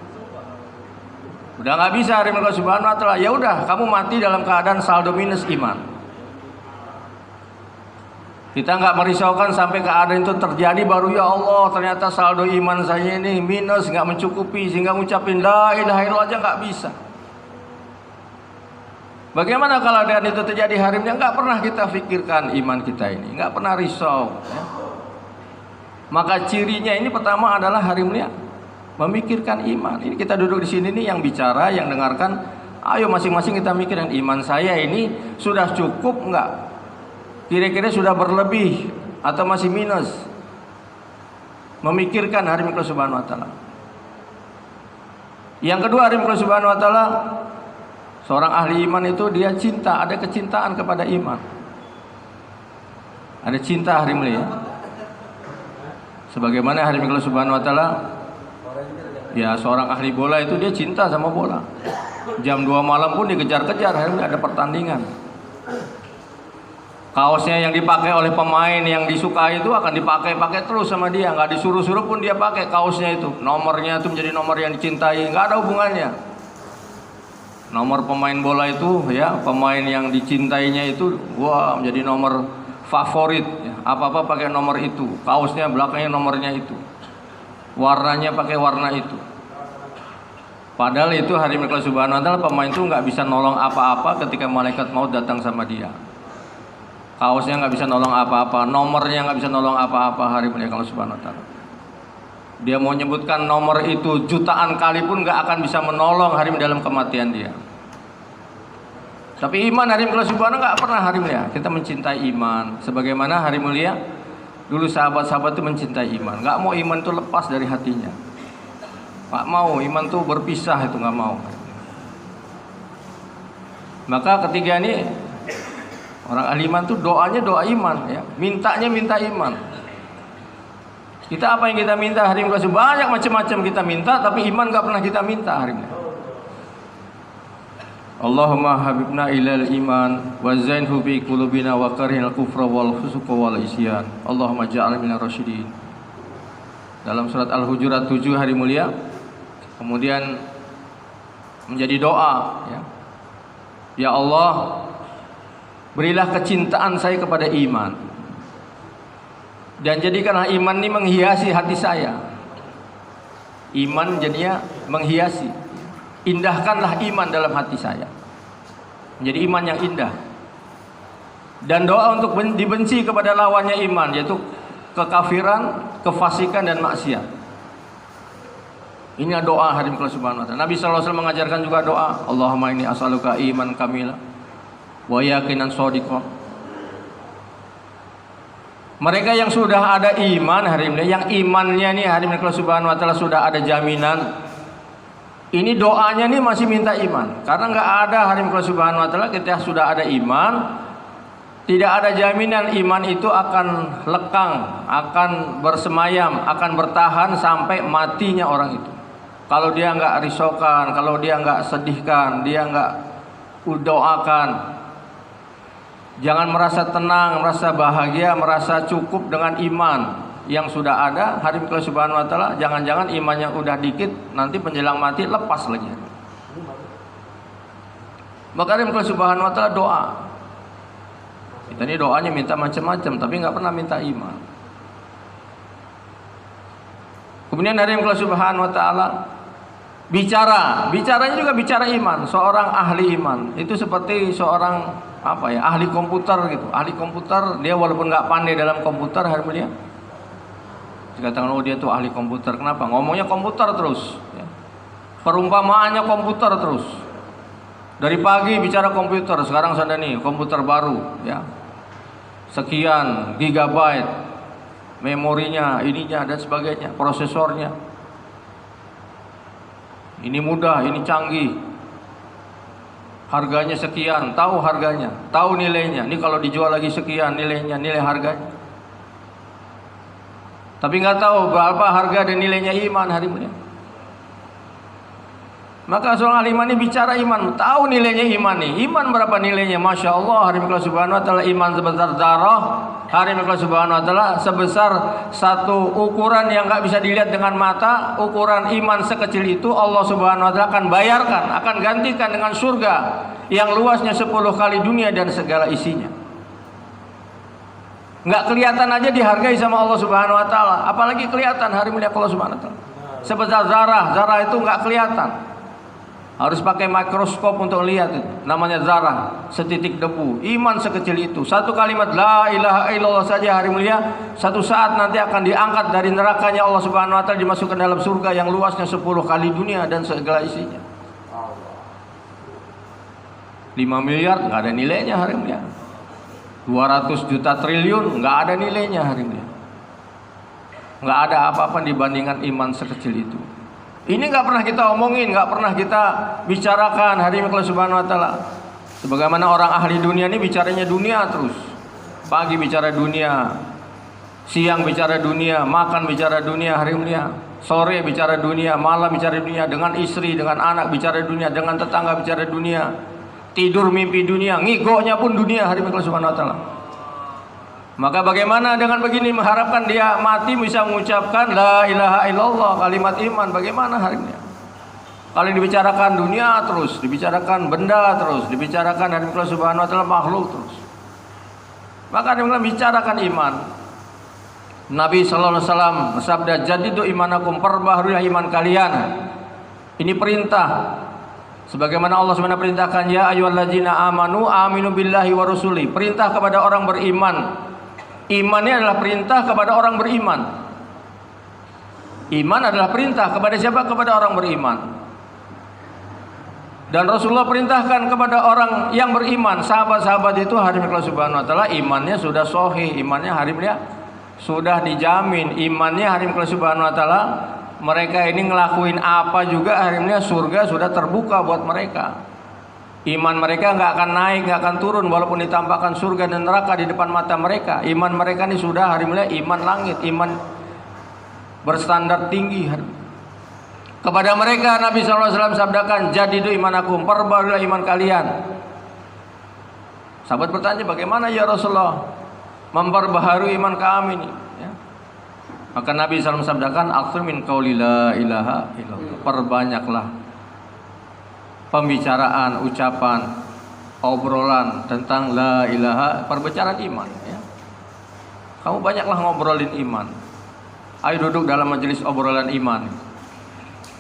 Udah nggak bisa hari mulia subhanahu wa ta'ala. Ya udah, kamu mati dalam keadaan saldo minus iman. Kita nggak merisaukan sampai keadaan itu terjadi baru ya Allah ternyata saldo iman saya ini minus, nggak mencukupi sehingga ngucapin la ilaha illallah aja nggak bisa. Bagaimana kalau keadaan itu terjadi hari ini? Nggak pernah kita pikirkan iman kita ini, nggak pernah risau. Ya. Maka cirinya ini pertama adalah hari mulia memikirkan iman. Ini kita duduk di sini nih yang bicara, yang dengarkan. Ayo masing-masing kita mikirkan iman saya ini sudah cukup nggak? Kira-kira sudah berlebih atau masih minus? Memikirkan hari mikro subhanahu wa ta'ala. Yang kedua, hari mikro subhanahu wa ta'ala, seorang ahli iman itu dia cinta, ada kecintaan kepada iman. Ada cinta hari mulia. Sebagaimana hari mikro subhanahu wa ta'ala, ya seorang ahli bola itu dia cinta sama bola. Jam 2 malam pun dikejar-kejar, hari mulia ada pertandingan. Kaosnya yang dipakai oleh pemain yang disukai itu akan dipakai terus sama dia, nggak disuruh-suruh pun dia pakai kaosnya itu. Nomornya itu menjadi nomor yang dicintai, nggak ada hubungannya. Nomor pemain bola itu, ya pemain yang dicintainya itu, wah menjadi nomor favorit. Ya. Apa-apa pakai nomor itu, kaosnya belakangnya nomornya itu, warnanya pakai warna itu. Padahal itu hari mikro subhanahu wa ta'ala pemain itu nggak bisa nolong apa-apa ketika malaikat maut datang sama dia. Kaosnya nggak bisa nolong apa-apa, nomornya nggak bisa nolong apa-apa hari mulia Allah subhanahu wa ta'ala. Dia mau nyebutkan nomor itu jutaan kali pun nggak akan bisa menolong hari dalam kematian dia. Tapi iman hari mulia subhanahu nggak pernah hari mulia. Kita mencintai iman, sebagaimana hari mulia dulu sahabat-sahabat itu mencintai iman. Nggak mau iman itu lepas dari hatinya. Nggak mau iman itu berpisah, itu nggak mau. Maka ketiga ini orang ahli iman itu doanya doa iman, ya. Mintanya minta iman. Kita apa yang kita minta hari ini banyak macam-macam kita minta, tapi iman nggak pernah kita minta hari ini. Allahumma habibna ilal iman wa zainhu fi qulubina wa karihil kufra wal fusuqa wal isyan. Allahumma ja'alna minar rasyidin. Dalam surat Al-Hujurat 7 hari mulia, kemudian menjadi doa, ya. Ya Allah, berilah kecintaan saya kepada iman, dan jadikanlah iman ini menghiasi hati saya. Iman jadinya menghiasi. Indahkanlah iman dalam hati saya, menjadi iman yang indah. Dan doa untuk dibenci kepada lawannya iman, yaitu kekafiran, kefasikan dan maksiat. Ini doa hari mikro subhanahu wa ta'ala. Nabi SAW mengajarkan juga doa, Allahumma inni as'aluka iman kamila wa yaqinan shadiqah. Mereka yang sudah ada iman hari ini, yang imannya nih hari ini Allah Subhanahu wa taala sudah ada jaminan. Ini doanya nih masih minta iman. Karena enggak ada hari ini Allah Subhanahu wa taala kita sudah ada iman, tidak ada jaminan iman itu akan lekang, akan bersemayam, akan bertahan sampai matinya orang itu. Kalau dia enggak risaukan, kalau dia enggak sedihkan, dia enggak doakan, jangan merasa tenang, merasa bahagia, merasa cukup dengan iman yang sudah ada hari ini Subhanahu wa taala. Jangan-jangan iman yang udah dikit nanti menjelang mati lepas lagi. Maka hari ini Subhanahu wa taala doa. Kita ini doanya minta macam-macam tapi nggak pernah minta iman. Kemudian hari ini Subhanahu wa taala Bicaranya juga bicara iman. Seorang ahli iman itu seperti seorang ahli komputer gitu. Ahli komputer, dia walaupun nggak pandai dalam komputer, hari mulia dikatakan dia tuh ahli komputer. Kenapa? Ngomongnya komputer terus ya. Perumpamaannya komputer terus. Dari pagi bicara komputer, sekarang sudah nih komputer baru ya. Sekian gigabyte memorinya, ininya dan sebagainya, prosesornya. Ini mudah, ini canggih. Harganya sekian, tahu harganya, tahu nilainya. Ini kalau dijual lagi sekian nilainya, nilai harganya. Tapi nggak tahu berapa harga dan nilainya iman, hari mulia. Maka seorang ahli iman ini bicara iman, tahu nilainya iman nih. Iman berapa nilainya? Masya Allah, hari mulia subhanahu wa ta'ala, iman sebesar darah. Hari mulia subhanahu wa ta'ala sebesar satu ukuran yang nggak bisa dilihat dengan mata. Ukuran iman sekecil itu Allah subhanahu wa ta'ala akan bayarkan, akan gantikan dengan surga yang luasnya 10 kali dunia dan segala isinya. Nggak kelihatan aja dihargai sama Allah subhanahu wa ta'ala, apalagi kelihatan hari mulia Allah subhanahu wa ta'ala. Sebesar zarah itu nggak kelihatan. Harus pakai mikroskop untuk lihat itu. Namanya zarah, setitik debu. Iman sekecil itu. Satu kalimat la ilaha illallah saja hari mulia, satu saat nanti akan diangkat dari nerakanya Allah subhanahu wa ta'ala, dimasukkan dalam surga yang luasnya 10 kali dunia dan segala isinya. 5 miliar nggak ada nilainya hari mulia. 200 juta triliun nggak ada nilainya hari mulia. Nggak ada apa-apa dibandingkan iman sekecil itu. Ini nggak pernah kita omongin, nggak pernah kita bicarakan hari ini Allah subhanahu wa ta'ala. Sebagaimana orang ahli dunia ini bicaranya dunia terus. Pagi bicara dunia, siang bicara dunia, makan bicara dunia hari mulia, sore bicara dunia, malam bicara dunia, dengan istri, dengan anak bicara dunia, dengan tetangga bicara dunia, tidur mimpi dunia, ngigoknya pun dunia hari ini Allah subhanahu wa ta'ala. Maka bagaimana dengan begini, mengharapkan dia mati bisa mengucapkan la ilaha illallah, kalimat iman? Bagaimana hari ini? Kalau dibicarakan dunia terus, dibicarakan benda terus, dibicarakan dari Allah subhanahu wa ta'ala makhluk terus. Maka dia bicarakan iman. Nabi sallallahu alaihi wasallam bersabda, jadidu imanakum, perbaharuilah iman kalian. Ini perintah. Sebagaimana Allah SWT perintahkan, ya ayyuhallazina amanu aminu billahi wa rasuli. Perintah kepada orang beriman. Imannya adalah perintah kepada orang beriman. Iman adalah perintah kepada siapa? Kepada orang beriman. Dan Rasulullah perintahkan kepada orang yang beriman. Sahabat-sahabat itu hari ini Allah subhanahu wa ta'ala imannya sudah sahih, imannya hari ini sudah dijamin. Imannya hari ini Allah subhanahu wa ta'ala, mereka ini ngelakuin apa juga hari ini surga sudah terbuka buat mereka. Iman mereka nggak akan naik, nggak akan turun walaupun ditampakkan surga dan neraka di depan mata mereka. Iman mereka ini sudah hari mulia iman langit, iman berstandar tinggi. Kepada mereka Nabi SAW sabdakan, jadidu imanakum, perbaharuilah iman kalian. Sahabat bertanya, bagaimana ya Rasulullah memperbaharui iman kami ini? Ya. Maka Nabi SAW sabdakan, aktsir min qauli la ilaha illallah. Perbanyaklah pembicaraan, ucapan, obrolan tentang la ilaha, perbicaraan iman ya. Kamu banyaklah ngobrolin iman. Ayo duduk dalam majelis obrolan iman.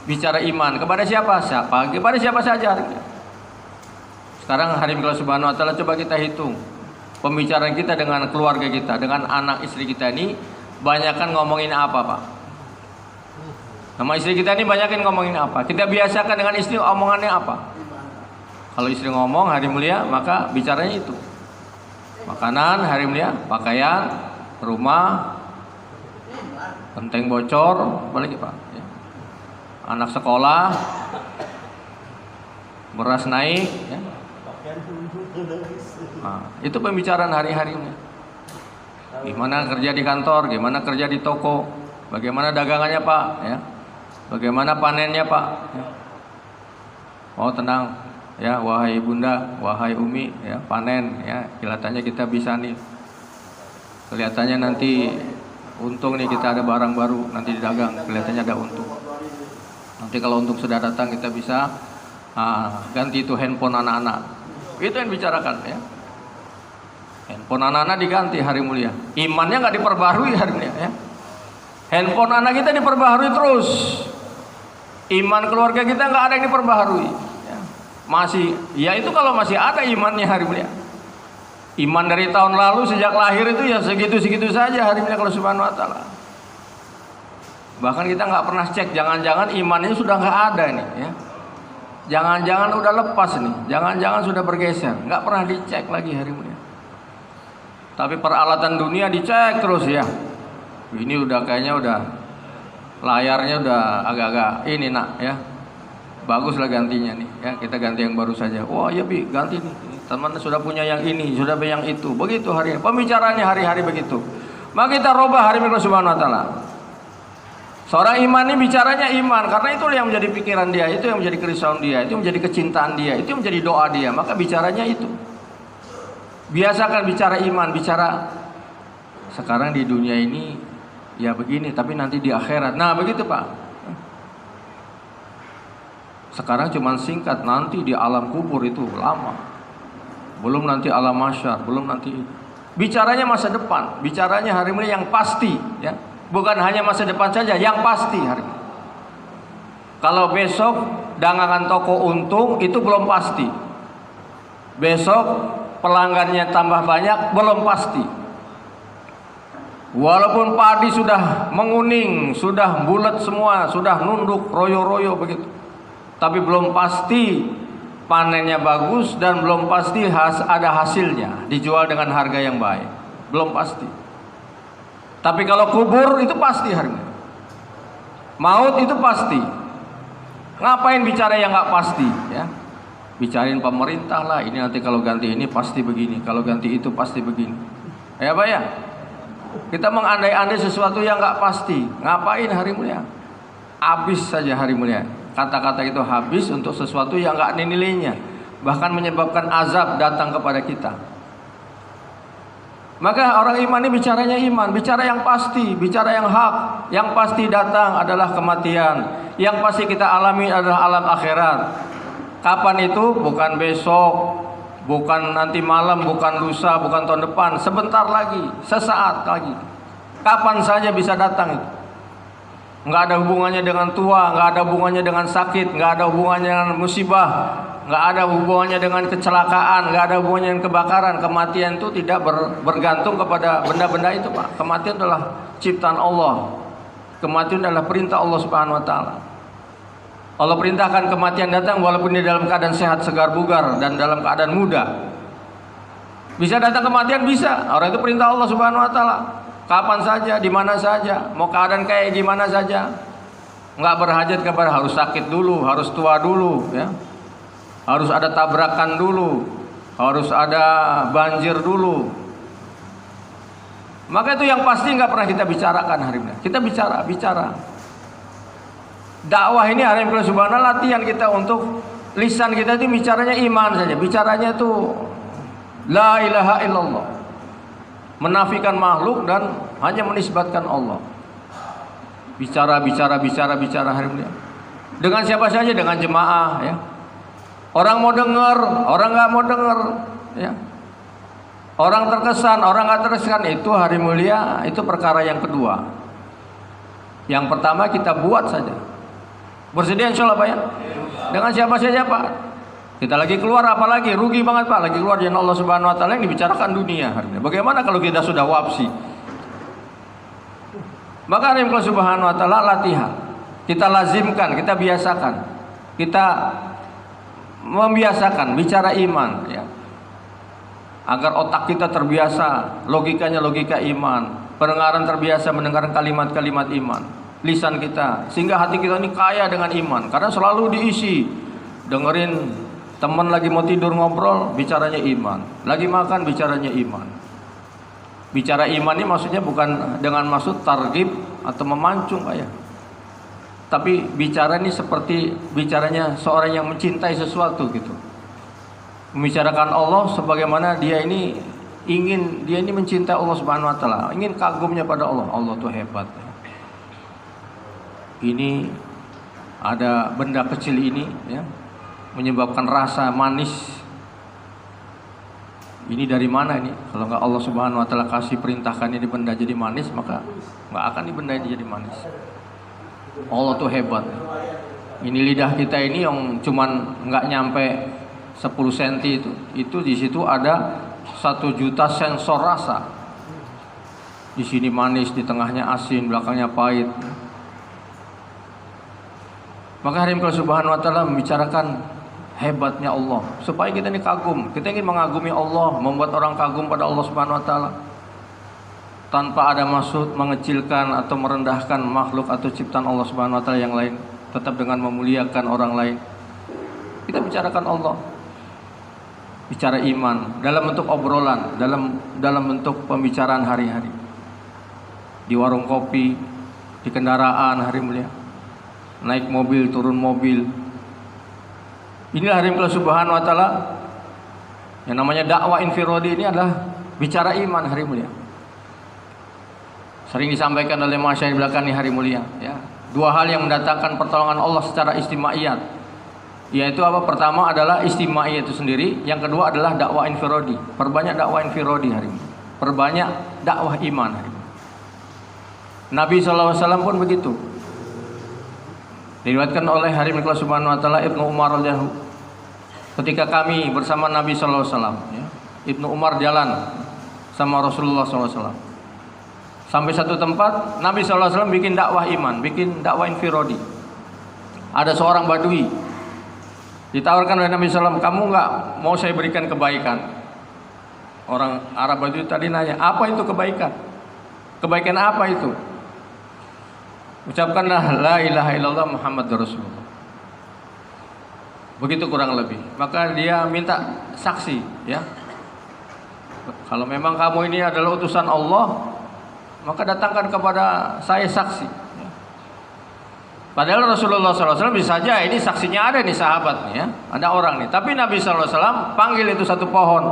Bicara iman kepada siapa? Kepada siapa saja. Sekarang hari Allah subhanahu wa ta'ala, coba kita hitung pembicaraan kita dengan keluarga kita, dengan anak istri kita ini banyakkan ngomongin apa, Pak? Sama istri kita ini banyakin ngomongin apa? Kita biasakan dengan istri omongannya apa? Kalau istri ngomong hari mulia, maka bicaranya itu. Makanan hari mulia, pakaian, rumah, genteng bocor, balik Pak. Ya. Anak sekolah, beras naik. Ya. Nah, itu pembicaraan hari-harinya. Gimana kerja di kantor, gimana kerja di toko, bagaimana dagangannya Pak, ya. Bagaimana panennya Pak? Ya. Oh tenang, ya wahai bunda, wahai umi, ya panen, ya kelihatannya kita bisa nih. Kelihatannya nanti untung nih, kita ada barang baru nanti didagang, kelihatannya ada untung. Nanti kalau untung sudah datang kita bisa ganti itu handphone anak-anak. Itu yang bicarakan ya. Handphone anak-anak diganti hari mulia. Imannya nggak diperbarui hari mulia ya. Handphone anak kita diperbaharui terus. Iman keluarga kita nggak ada yang diperbaharui. Ya. Masih, ya itu kalau masih ada imannya hari mulia. Iman dari tahun lalu sejak lahir itu ya segitu-segitu saja hari mulia kalau Subhanahu wa taala. Bahkan kita nggak pernah cek, jangan-jangan imannya sudah nggak ada nih ya. Jangan-jangan udah lepas nih, jangan-jangan sudah bergeser, nggak pernah dicek lagi hari mulia. Tapi peralatan dunia dicek terus ya. Ini udah kayaknya udah layarnya udah agak-agak ini nak ya. Bagus lah gantinya nih ya, kita ganti yang baru saja. Wah ya Bi, ganti nih. Teman sudah punya yang ini, sudah punya yang itu. Begitu hari pembicaranya hari-hari begitu. Maka kita robah hari minggu Subhanahu wa taala. Seorang iman ini bicaranya iman, karena itu yang menjadi pikiran dia, itu yang menjadi kerisauan dia, itu yang menjadi kecintaan dia, itu yang menjadi doa dia. Maka bicaranya itu. Biasakan bicara iman, bicara sekarang di dunia ini ya begini, tapi nanti di akhirat. Nah begitu Pak. Sekarang cuma singkat, nanti di alam kubur itu lama. Belum nanti alam mahsyar, belum nanti. Bicaranya masa depan, bicaranya hari ini yang pasti ya. Bukan hanya masa depan saja, yang pasti hari ini. Kalau besok dagangan toko untung itu belum pasti. Besok pelanggannya tambah banyak belum pasti. Walaupun padi sudah menguning, sudah bulat semua, sudah nunduk royo-royo begitu. Tapi belum pasti panennya bagus dan belum pasti ada hasilnya dijual dengan harga yang baik. Belum pasti. Tapi kalau kubur itu pasti harga. Maut itu pasti. Ngapain bicara yang nggak pasti ya? Bicarain pemerintah lah, ini nanti kalau ganti ini pasti begini, kalau ganti itu pasti begini. Ya Pak ya? Kita mengandai-andai sesuatu yang nggak pasti. Ngapain hari mulia? Habis saja hari mulia. Kata-kata itu habis untuk sesuatu yang nggak ada nilainya, bahkan menyebabkan azab datang kepada kita. Maka orang iman ini bicaranya iman, bicara yang pasti, bicara yang hak. Yang pasti datang adalah kematian. Yang pasti kita alami adalah alam akhirat. Kapan itu? Bukan besok, bukan nanti malam, bukan lusa, bukan tahun depan. Sebentar lagi, sesaat lagi. Kapan saja bisa datang itu. Nggak ada hubungannya dengan tua, nggak ada hubungannya dengan sakit, nggak ada hubungannya dengan musibah, nggak ada hubungannya dengan kecelakaan, nggak ada hubungannya dengan kebakaran. Kematian itu tidak bergantung kepada benda-benda itu Pak. Kematian adalah ciptaan Allah. Kematian adalah perintah Allah Subhanahu wa taala. Allah perintahkan kematian datang walaupun dia dalam keadaan sehat, segar, bugar dan dalam keadaan muda. Bisa datang kematian, bisa. Orang itu perintah Allah Subhanahu wa taala. Kapan saja, di mana saja, mau keadaan kayak gimana saja. Nggak berhajat kepada harus sakit dulu, harus tua dulu ya. Harus ada tabrakan dulu, harus ada banjir dulu. Maka itu yang pasti nggak pernah kita bicarakan hari ini. Kita bicara. Dakwah ini hari ini subhanallah latihan kita untuk lisan kita itu bicaranya iman saja. Bicaranya itu la ilaha illallah. Menafikan makhluk dan hanya menisbatkan Allah. Bicara hari ini. Dengan siapa saja, dengan jemaah ya. Orang mau dengar, orang nggak mau dengar, ya. Orang terkesan, orang nggak terkesan, itu hari mulia, itu perkara yang kedua. Yang pertama kita buat saja. Bersedia insya Allah Pak ya. Dengan siapa saja Pak. Kita lagi keluar, apalagi rugi banget Pak, lagi keluar dengan Allah Subhanahu Wa Taala yang dibicarakan dunia hari ini. Bagaimana kalau kita sudah wapsi? Maka hari Allah Subhanahu Wa Taala latihan. Kita lazimkan, kita biasakan, kita membiasakan bicara iman ya. Agar otak kita terbiasa, logikanya logika iman, pendengaran terbiasa mendengar kalimat-kalimat iman, lisan kita, sehingga hati kita ini kaya dengan iman, karena selalu diisi dengerin teman lagi mau tidur ngobrol, bicaranya iman, lagi makan bicaranya iman. Bicara iman ini maksudnya bukan dengan maksud targhib atau memancung Pak ya. Tapi bicara ini seperti bicaranya seorang yang mencintai sesuatu gitu. Membicarakan Allah sebagaimana dia ini mencintai Allah Subhanahu wa taala, ingin kagumnya pada Allah. Allah tuh hebat. Ini ada benda kecil ini ya, menyebabkan rasa manis. Ini dari mana ini? Kalau nggak Allah Subhanahu wa taala kasih perintahkan ini benda jadi manis, maka nggak akan ini benda ini jadi manis. Allah tuh hebat. Ini lidah kita ini yang cuman nggak nyampe 10 cm itu di situ ada 1 juta sensor rasa. Di sini manis, di tengahnya asin, belakangnya pahit. Maka hari ini Subhanahu wa taala membicarakan hebatnya Allah supaya kita ini kagum. Kita ingin mengagumi Allah, membuat orang kagum pada Allah Subhanahu wa taala. Tanpa ada maksud mengecilkan atau merendahkan makhluk atau ciptaan Allah Subhanahu wa taala yang lain, tetap dengan memuliakan orang lain. Kita bicarakan Allah. Bicara iman dalam bentuk obrolan, dalam bentuk pembicaraan hari-hari. Di warung kopi, di kendaraan hari mulia. Naik mobil, turun mobil. Inilah hari Allah Subhanahu wa taala. Yang namanya dakwah infiradi ini adalah bicara iman hari mulia. Sering disampaikan oleh masyayikh belakang ini hari mulia, ya. 2 hal yang mendatangkan pertolongan Allah secara istimaiyat. Yaitu apa? Pertama adalah istimaiyat itu sendiri, yang kedua adalah dakwah infiradi. Perbanyak dakwah infiradi hari ini. Perbanyak dakwah iman hari ini. Nabi SAW pun begitu. Diriwayatkan oleh hari Allah Subhanahu wa taala Ibnu Umar radhiyallahu ketika kami bersama Nabi SAW, ya. Ibnu Umar jalan sama Rasulullah SAW. Sampai satu tempat Nabi SAW bikin dakwah iman, bikin dakwah infiradi. Ada seorang badui ditawarkan oleh Nabi SAW, kamu nggak mau saya berikan kebaikan? Orang Arab badui tadi nanya, apa itu kebaikan? Kebaikan apa itu? Ucapkanlah la ilaha illallah Muhammadur Rasulullah. Begitu kurang lebih. Maka dia minta saksi, ya. Kalau memang kamu ini adalah utusan Allah, maka datangkan kepada saya saksi. Padahal Rasulullah SAW bisa saja ini saksinya ada nih sahabat nih, ya. Ada orang nih. Tapi Nabi SAW panggil itu satu pohon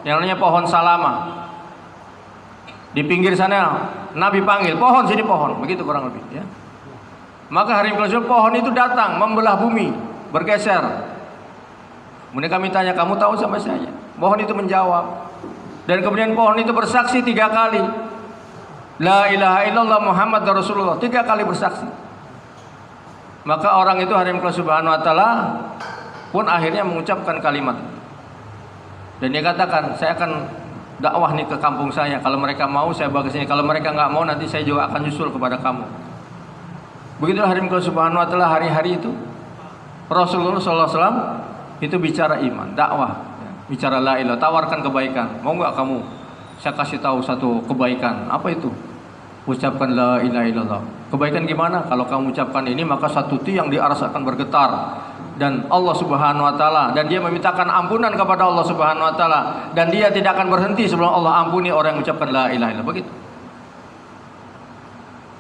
yang namanya pohon salama. Di pinggir sana Nabi panggil, pohon sini pohon, begitu kurang lebih, ya. Maka hari kelima pohon itu datang membelah bumi, bergeser. Kemudian kami tanya, kamu tahu sama saya? Pohon itu menjawab. Dan kemudian pohon itu bersaksi 3 kali. La ilaha illallah Muhammad Rasulullah, 3 kali bersaksi. Maka orang itu hari Allah Subhanahu wa taala pun akhirnya mengucapkan kalimat. Dan dia katakan, saya akan dakwah nih ke kampung saya. Kalau mereka mau saya bawa ke sini. Kalau mereka nggak mau nanti saya juga akan nyusul kepada kamu. Begitulah hari Allah Subhanahu wa taala hari-hari itu. Rasulullah SAW itu bicara iman, dakwah, bicara la ilaha, tawarkan kebaikan. Mau nggak kamu? Saya kasih tahu satu kebaikan. Apa itu? Ucapkan la ilaha illallah. Kebaikan gimana? Kalau kamu ucapkan ini maka satu tiang di aras akan bergetar dan Allah Subhanahu wa taala, dan dia memintakan ampunan kepada Allah Subhanahu wa taala, dan dia tidak akan berhenti sebelum Allah ampuni orang yang ucapkan la ilaha illallah. Begitu.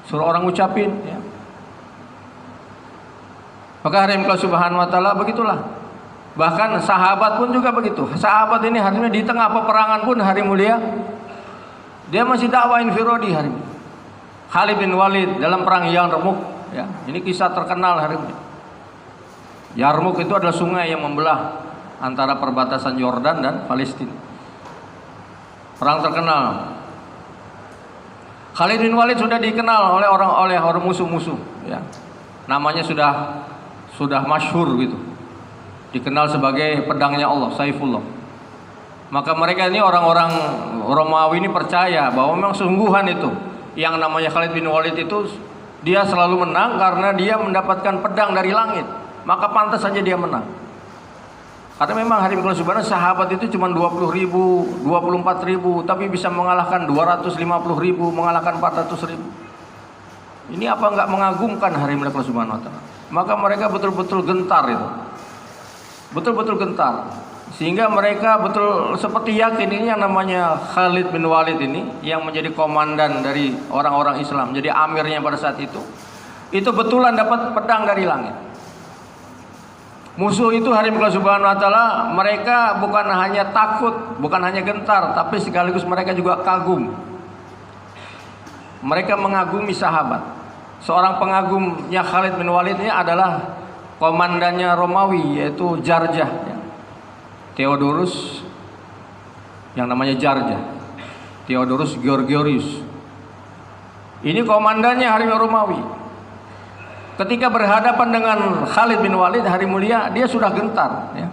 Suruh orang ucapin, ya. Maka hari Allah Subhanahu wa taala begitulah. Bahkan sahabat pun juga begitu. Sahabat ini hari ini di tengah peperangan pun hari mulia dia masih dakwah infiradi hari ini. Khalid bin Walid dalam perang Yarmuk, ya. Ini kisah terkenal hari ini. Yarmuk itu adalah sungai yang membelah antara perbatasan Yordan dan Palestina. Perang terkenal. Khalid bin Walid sudah dikenal oleh orang musuh-musuh, ya. Namanya sudah masyhur gitu. Dikenal sebagai pedangnya Allah, Saifullah. Maka mereka ini orang-orang Romawi ini percaya bahwa memang sungguhan itu yang namanya Khalid bin Walid itu dia selalu menang karena dia mendapatkan pedang dari langit. Maka pantas saja dia menang. Karena memang hari Allah Subhanahu sahabat itu cuma 20.000, 24.000, tapi bisa mengalahkan 250.000, mengalahkan 400.000. Ini apa enggak mengagumkan hari Allah Subhanahu wa taala? Maka mereka betul-betul gentar itu. Betul-betul gentar. Sehingga mereka betul seperti yakin ini yang namanya Khalid bin Walid ini yang menjadi komandan dari orang-orang Islam, jadi amirnya pada saat itu betulan dapat pedang dari langit. Musuh itu hari Allah Subhanahu wa taala mereka bukan hanya takut, bukan hanya gentar, tapi sekaligus mereka juga kagum. Mereka mengagumi sahabat. Seorang pengagumnya Khalid bin Walid ini adalah komandannya Romawi, yaitu Jarjah, ya. Theodorus yang namanya Jarjah, Theodorus Georgius. Ini komandannya hari Romawi. Ketika berhadapan dengan Khalid bin Walid hari mulia, dia sudah gentar, ya.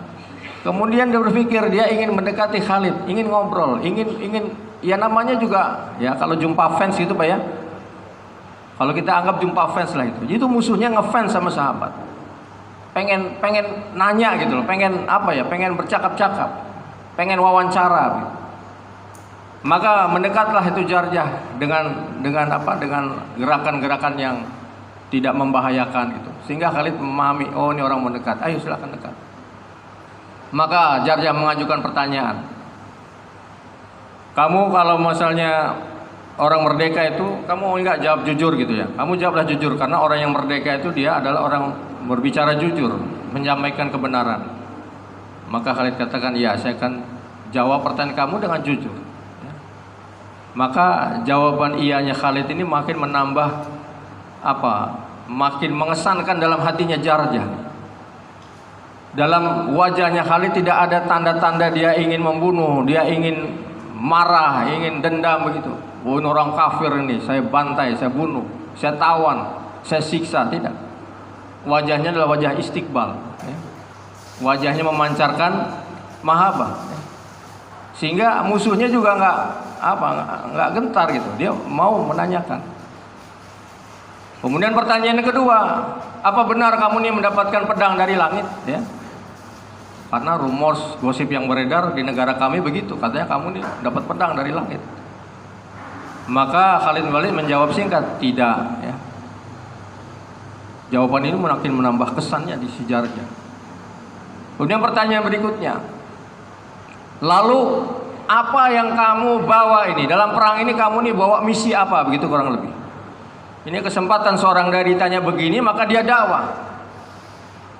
Kemudian dia berpikir dia ingin mendekati Khalid, ingin ngobrol, ingin ya namanya juga ya kalau jumpa fans gitu Pak ya. Kalau kita anggap jumpa fans lah itu. Itu musuhnya ngefans sama sahabat. Pengen nanya gitu loh, pengen apa ya? Pengen bercakap-cakap, pengen wawancara gitu. Maka mendekatlah itu Jarjah dengan apa? Dengan gerakan-gerakan yang tidak membahayakan gitu. Sehingga Khalid memahami, oh ini orang mendekat. Ayo silakan dekat. Maka Jarjah mengajukan pertanyaan. Kamu kalau misalnya orang merdeka itu, kamu enggak jawab jujur gitu ya. Kamu jawablah jujur, karena orang yang merdeka itu dia adalah orang berbicara jujur, menyampaikan kebenaran. Maka Khalid katakan, ya saya akan jawab pertanyaan kamu dengan jujur. Maka jawaban iyanya Khalid ini makin menambah apa? Makin mengesankan dalam hatinya Jarjah. Dalam wajahnya Khalid tidak ada tanda-tanda dia ingin membunuh, dia ingin marah, ingin dendam begitu. Oh ini orang kafir ini, saya bantai, saya bunuh, saya tawan, saya siksa, tidak. Wajahnya adalah wajah istiqbal, ya. Wajahnya memancarkan mahabbah, ya. Sehingga musuhnya juga nggak gentar gitu, dia mau menanyakan. Kemudian pertanyaan yang kedua, apa benar kamu ini mendapatkan pedang dari langit? Ya. Karena rumors, gosip yang beredar di negara kami begitu, katanya kamu ini dapat pedang dari langit. Maka Khalid bin Walid menjawab singkat, tidak. Ya. Jawaban ini makin menambah kesannya di si Jarjah. Kemudian pertanyaan berikutnya, lalu apa yang kamu bawa ini? Dalam perang ini kamu ini bawa misi apa? Begitu kurang lebih. Ini kesempatan seorang dari ditanya begini, maka dia dakwah.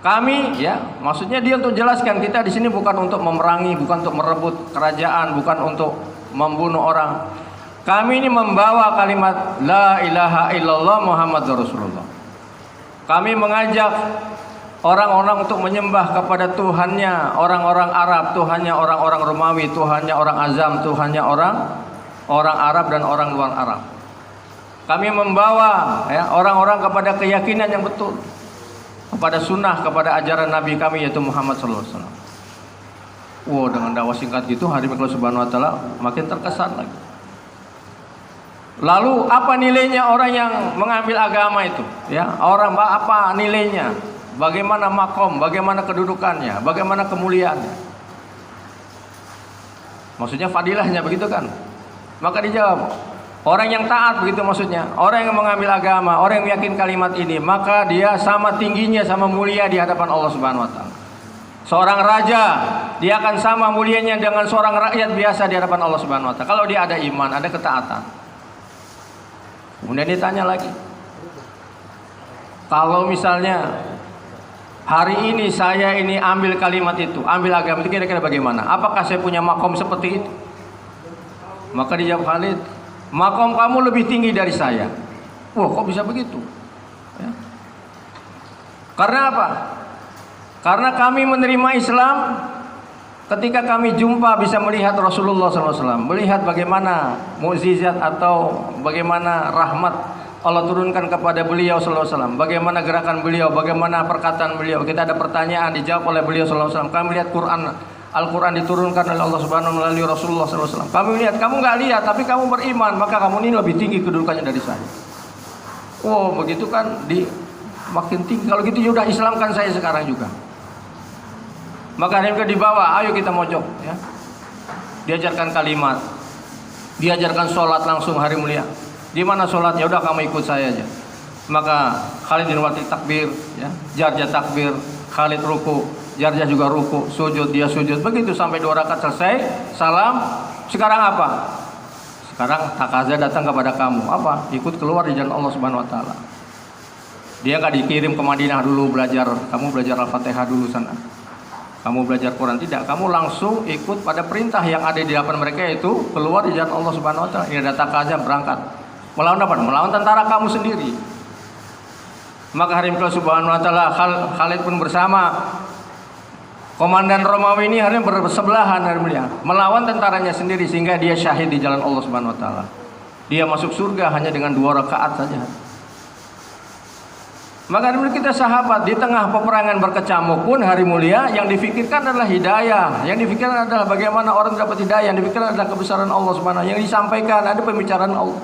Kami, ya, maksudnya dia untuk jelaskan kita di sini bukan untuk memerangi, bukan untuk merebut kerajaan, bukan untuk membunuh orang. Kami ini membawa kalimat La ilaha illallah Muhammadur Rasulullah. Kami mengajak orang-orang untuk menyembah kepada Tuhannya orang-orang Arab, Tuhannya orang-orang Romawi, Tuhannya orang Azam, Tuhannya orang Arab dan orang luar Arab. Kami membawa ya, orang-orang kepada keyakinan yang betul, kepada sunnah, kepada ajaran Nabi kami yaitu Muhammad sallallahu alaihi wasallam. Wow, dengan dakwah singkat gitu hari Allah Subhanahu wa taala makin terkesan lagi. Lalu apa nilainya orang yang mengambil agama itu? Ya, orang apa nilainya? Bagaimana makom, bagaimana kedudukannya, bagaimana kemuliaannya? Maksudnya fadilahnya begitu kan? Maka dijawab, orang yang taat begitu maksudnya. Orang yang mengambil agama, orang yang yakin kalimat ini, maka dia sama tingginya, sama mulia di hadapan Allah Subhanahu wa taala. Seorang raja, dia akan sama mulianya dengan seorang rakyat biasa di hadapan Allah Subhanahu wa taala. Kalau dia ada iman, ada ketaatan. Kemudian ditanya lagi, kalau misalnya hari ini saya ini ambil kalimat itu, ambil agama itu, kira-kira bagaimana? Apakah saya punya makom seperti itu? Maka dijawab Khalid, makom kamu lebih tinggi dari saya. Wah, kok bisa begitu? Ya. Karena apa? Karena kami menerima Islam ketika kami jumpa bisa melihat Rasulullah SAW, melihat bagaimana mukjizat atau bagaimana rahmat Allah turunkan kepada beliau SAW, bagaimana gerakan beliau, bagaimana perkataan beliau. Kita ada pertanyaan dijawab oleh beliau SAW. Kami lihat Al-Quran diturunkan oleh Allah Subhanahu melalui Rasulullah SAW. Kami lihat, kamu nggak lihat, tapi kamu beriman, maka kamu ini lebih tinggi kedudukannya dari saya. Oh, begitu kan makin tinggi. Kalau gitu yaudah Islamkan saya sekarang juga. Maka mereka dibawa, ayo kita mojok, ya. Diajarkan kalimat, diajarkan sholat langsung hari mulia. Di mana sholatnya? Udah kamu ikut saya aja. Maka Khalid bin Walid takbir, ya. Jarjah takbir, Khalid ruku, Jarjah juga ruku, sujud, dia sujud. Begitu sampai 2 rakaat selesai, salam. Sekarang apa? Sekarang takaza datang kepada kamu. Apa? Ikut keluar di jalan Allah Subhanahu wa taala. Dia enggak dikirim ke Madinah dulu belajar, kamu belajar Al-Fatihah dulu sana. Kamu belajar Quran, tidak, kamu langsung ikut pada perintah yang ada di hadapan mereka, yaitu keluar di jalan Allah Subhanahu wa taala. Ini ada takaza berangkat. Melawan apa? Melawan tentara kamu sendiri. Maka hari Allah Subhanahu wa taala Khalid pun bersama komandan Romawi ini hari bersebelahan hari mulia, melawan tentaranya sendiri sehingga dia syahid di jalan Allah Subhanahu wa taala. Dia masuk surga hanya dengan 2 rakaat saja. Maka kita sahabat di tengah peperangan berkecamuk pun hari mulia yang difikirkan adalah hidayah, yang difikirkan adalah bagaimana orang dapat hidayah, yang difikirkan adalah kebesaran Allah Subhanahu. Yang disampaikan ada pembicaraan Allah.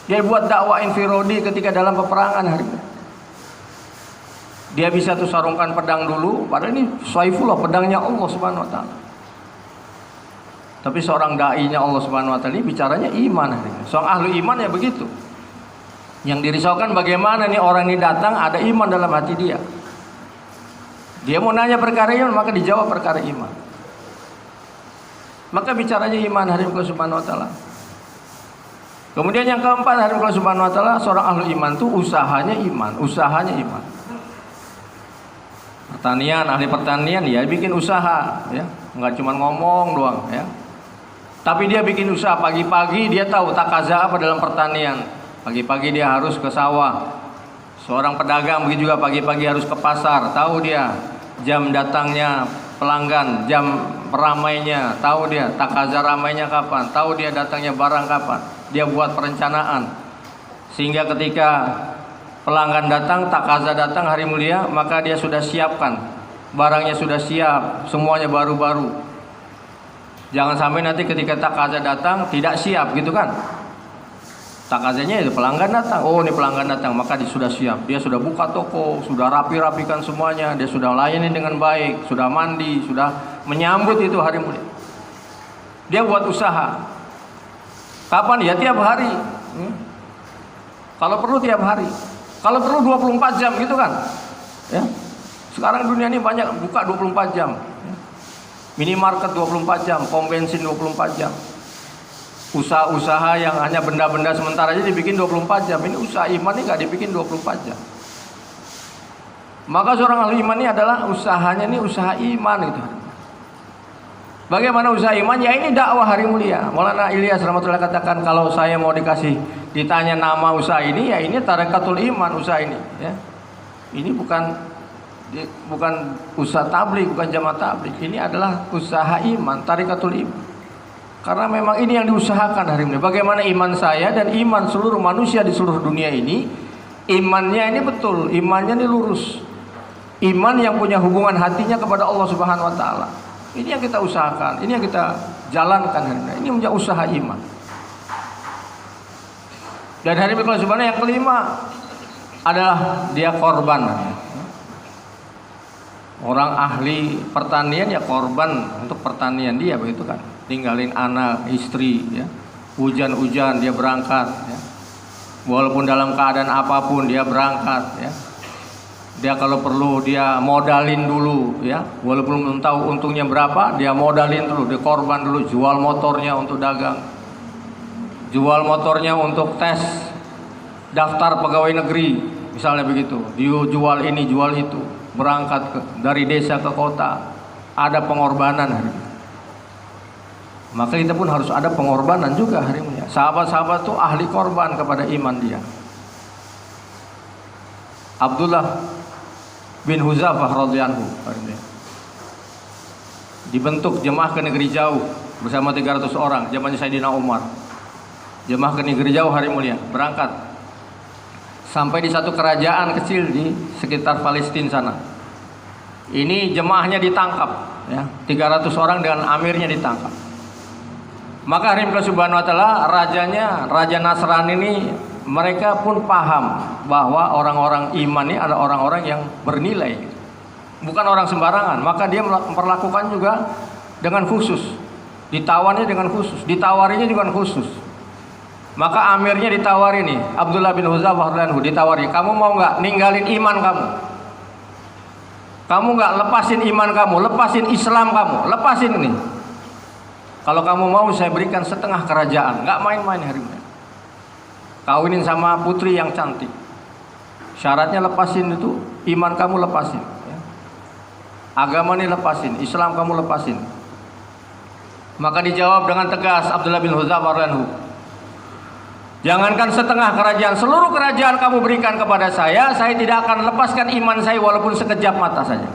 Dia buat dakwah infirodi ketika dalam peperangan hari mulia. Dia bisa tuh sarungkan pedang dulu, padahal ini Saifullah, pedangnya Allah Subhanahu wa taala. Tapi seorang dai-nya Allah Subhanahu wa taala ini bicaranya iman hari ini. Seorang ahli iman ya begitu. Yang dirisaukan bagaimana nih orang ini datang ada iman dalam hati dia. Dia mau nanya perkara iman maka dijawab perkara iman. Maka bicaranya iman hari Allah Subhanahu wa taala. Kemudian yang keempat hari Allah Subhanahu wa taala, seorang ahli iman itu usahanya iman. Pertanian, ahli pertanian ya bikin usaha ya, enggak cuma ngomong doang ya. Tapi dia bikin usaha pagi-pagi, dia tahu takaza apa dalam pertanian. Pagi-pagi dia harus ke sawah. Seorang pedagang begitu juga pagi-pagi harus ke pasar. Tahu dia jam datangnya pelanggan, jam ramainya. Tahu dia takaza ramainya kapan. Tahu dia datangnya barang kapan. Dia buat perencanaan. Sehingga ketika pelanggan datang, takaza datang hari mulia, maka dia sudah siapkan. Barangnya sudah siap, semuanya baru-baru. Jangan sampai nanti ketika takaza datang tidak siap gitu kan. Takazanya itu pelanggan datang. Oh, ini pelanggan datang, maka dia sudah siap. Dia sudah buka toko, sudah rapi-rapikan semuanya, dia sudah layani dengan baik, sudah mandi, sudah menyambut itu hari mulia. Dia buat usaha. Kapan? Ya tiap hari. Kalau perlu tiap hari. Kalau perlu 24 jam gitu kan. Ya. Sekarang dunia ini banyak buka 24 jam. Minimarket 24 jam, pom bensin 24 jam. Usaha-usaha yang hanya benda-benda sementara aja dibikin 24 jam. Ini usaha iman ini gak dibikin 24 jam. Maka seorang ahli iman ini adalah usahanya ini usaha iman gitu. Bagaimana usaha iman? Ya ini dakwah hari mulia. Maulana Ilyas rahmatullah katakan kalau saya mau ditanya nama usaha ini, ya ini tarekatul iman usaha ini. Ya. Ini bukan usaha tabligh, bukan jamaah tabligh. Ini adalah usaha iman, tarekatul iman. Karena memang ini yang diusahakan hari ini. Bagaimana iman saya dan iman seluruh manusia di seluruh dunia ini, imannya ini betul, imannya ini lurus. Iman yang punya hubungan hatinya kepada Allah Subhanahu wa taala. Ini yang kita usahakan, ini yang kita jalankan hari ini. Ini menjadi usaha iman. Dan hari ini Allah Subhanahu yang kelima adalah dia korban. Orang ahli pertanian ya korban untuk pertanian dia begitu kan. Tinggalin anak, istri ya. Hujan-hujan dia berangkat ya. Walaupun dalam keadaan apapun dia berangkat ya. Dia kalau perlu dia modalin dulu ya. Walaupun belum tahu untungnya berapa, dia modalin dulu, dia korban dulu, jual motornya untuk dagang. Jual motornya untuk tes daftar pegawai negeri, misalnya begitu. Dia jual ini, jual itu, berangkat dari desa ke kota. Ada pengorbanan hari ini. Maka kita pun harus ada pengorbanan juga hari ini. Sahabat-sahabat itu ahli korban kepada iman dia. Abdullah bin Huzafah radhiyallahu anhu dibentuk jemaah ke negeri jauh bersama 300 orang, zamannya Sayyidina Umar. Jemaah ke negeri jauh hari mulia, berangkat sampai di satu kerajaan kecil di sekitar Palestina sana. Ini jemaahnya ditangkap ya, 300 orang dengan amirnya ditangkap. Maka hari Allah Subhanahu wa taala raja Nasrani ini mereka pun paham bahwa orang-orang iman ini adalah orang-orang yang bernilai, bukan orang sembarangan. Maka dia memperlakukan juga dengan khusus, ditawarnya dengan khusus, ditawarinya dengan khusus. Maka amirnya ditawari nih, Abdullah bin Huzafah radhiyallahu ditawari, kamu mau nggak ninggalin iman kamu? Kamu nggak lepasin iman kamu, lepasin Islam kamu, lepasin ini. Kalau kamu mau saya berikan setengah kerajaan, nggak main-main hari ini. Kawinin sama putri yang cantik. Syaratnya lepasin itu, iman kamu lepasin. Ya. Agama ini lepasin, Islam kamu lepasin. Maka dijawab dengan tegas Abdullah bin Huzafah radhiyallahu, jangankan setengah kerajaan, seluruh kerajaan kamu berikan kepada saya tidak akan lepaskan iman saya walaupun sekejap mata saja.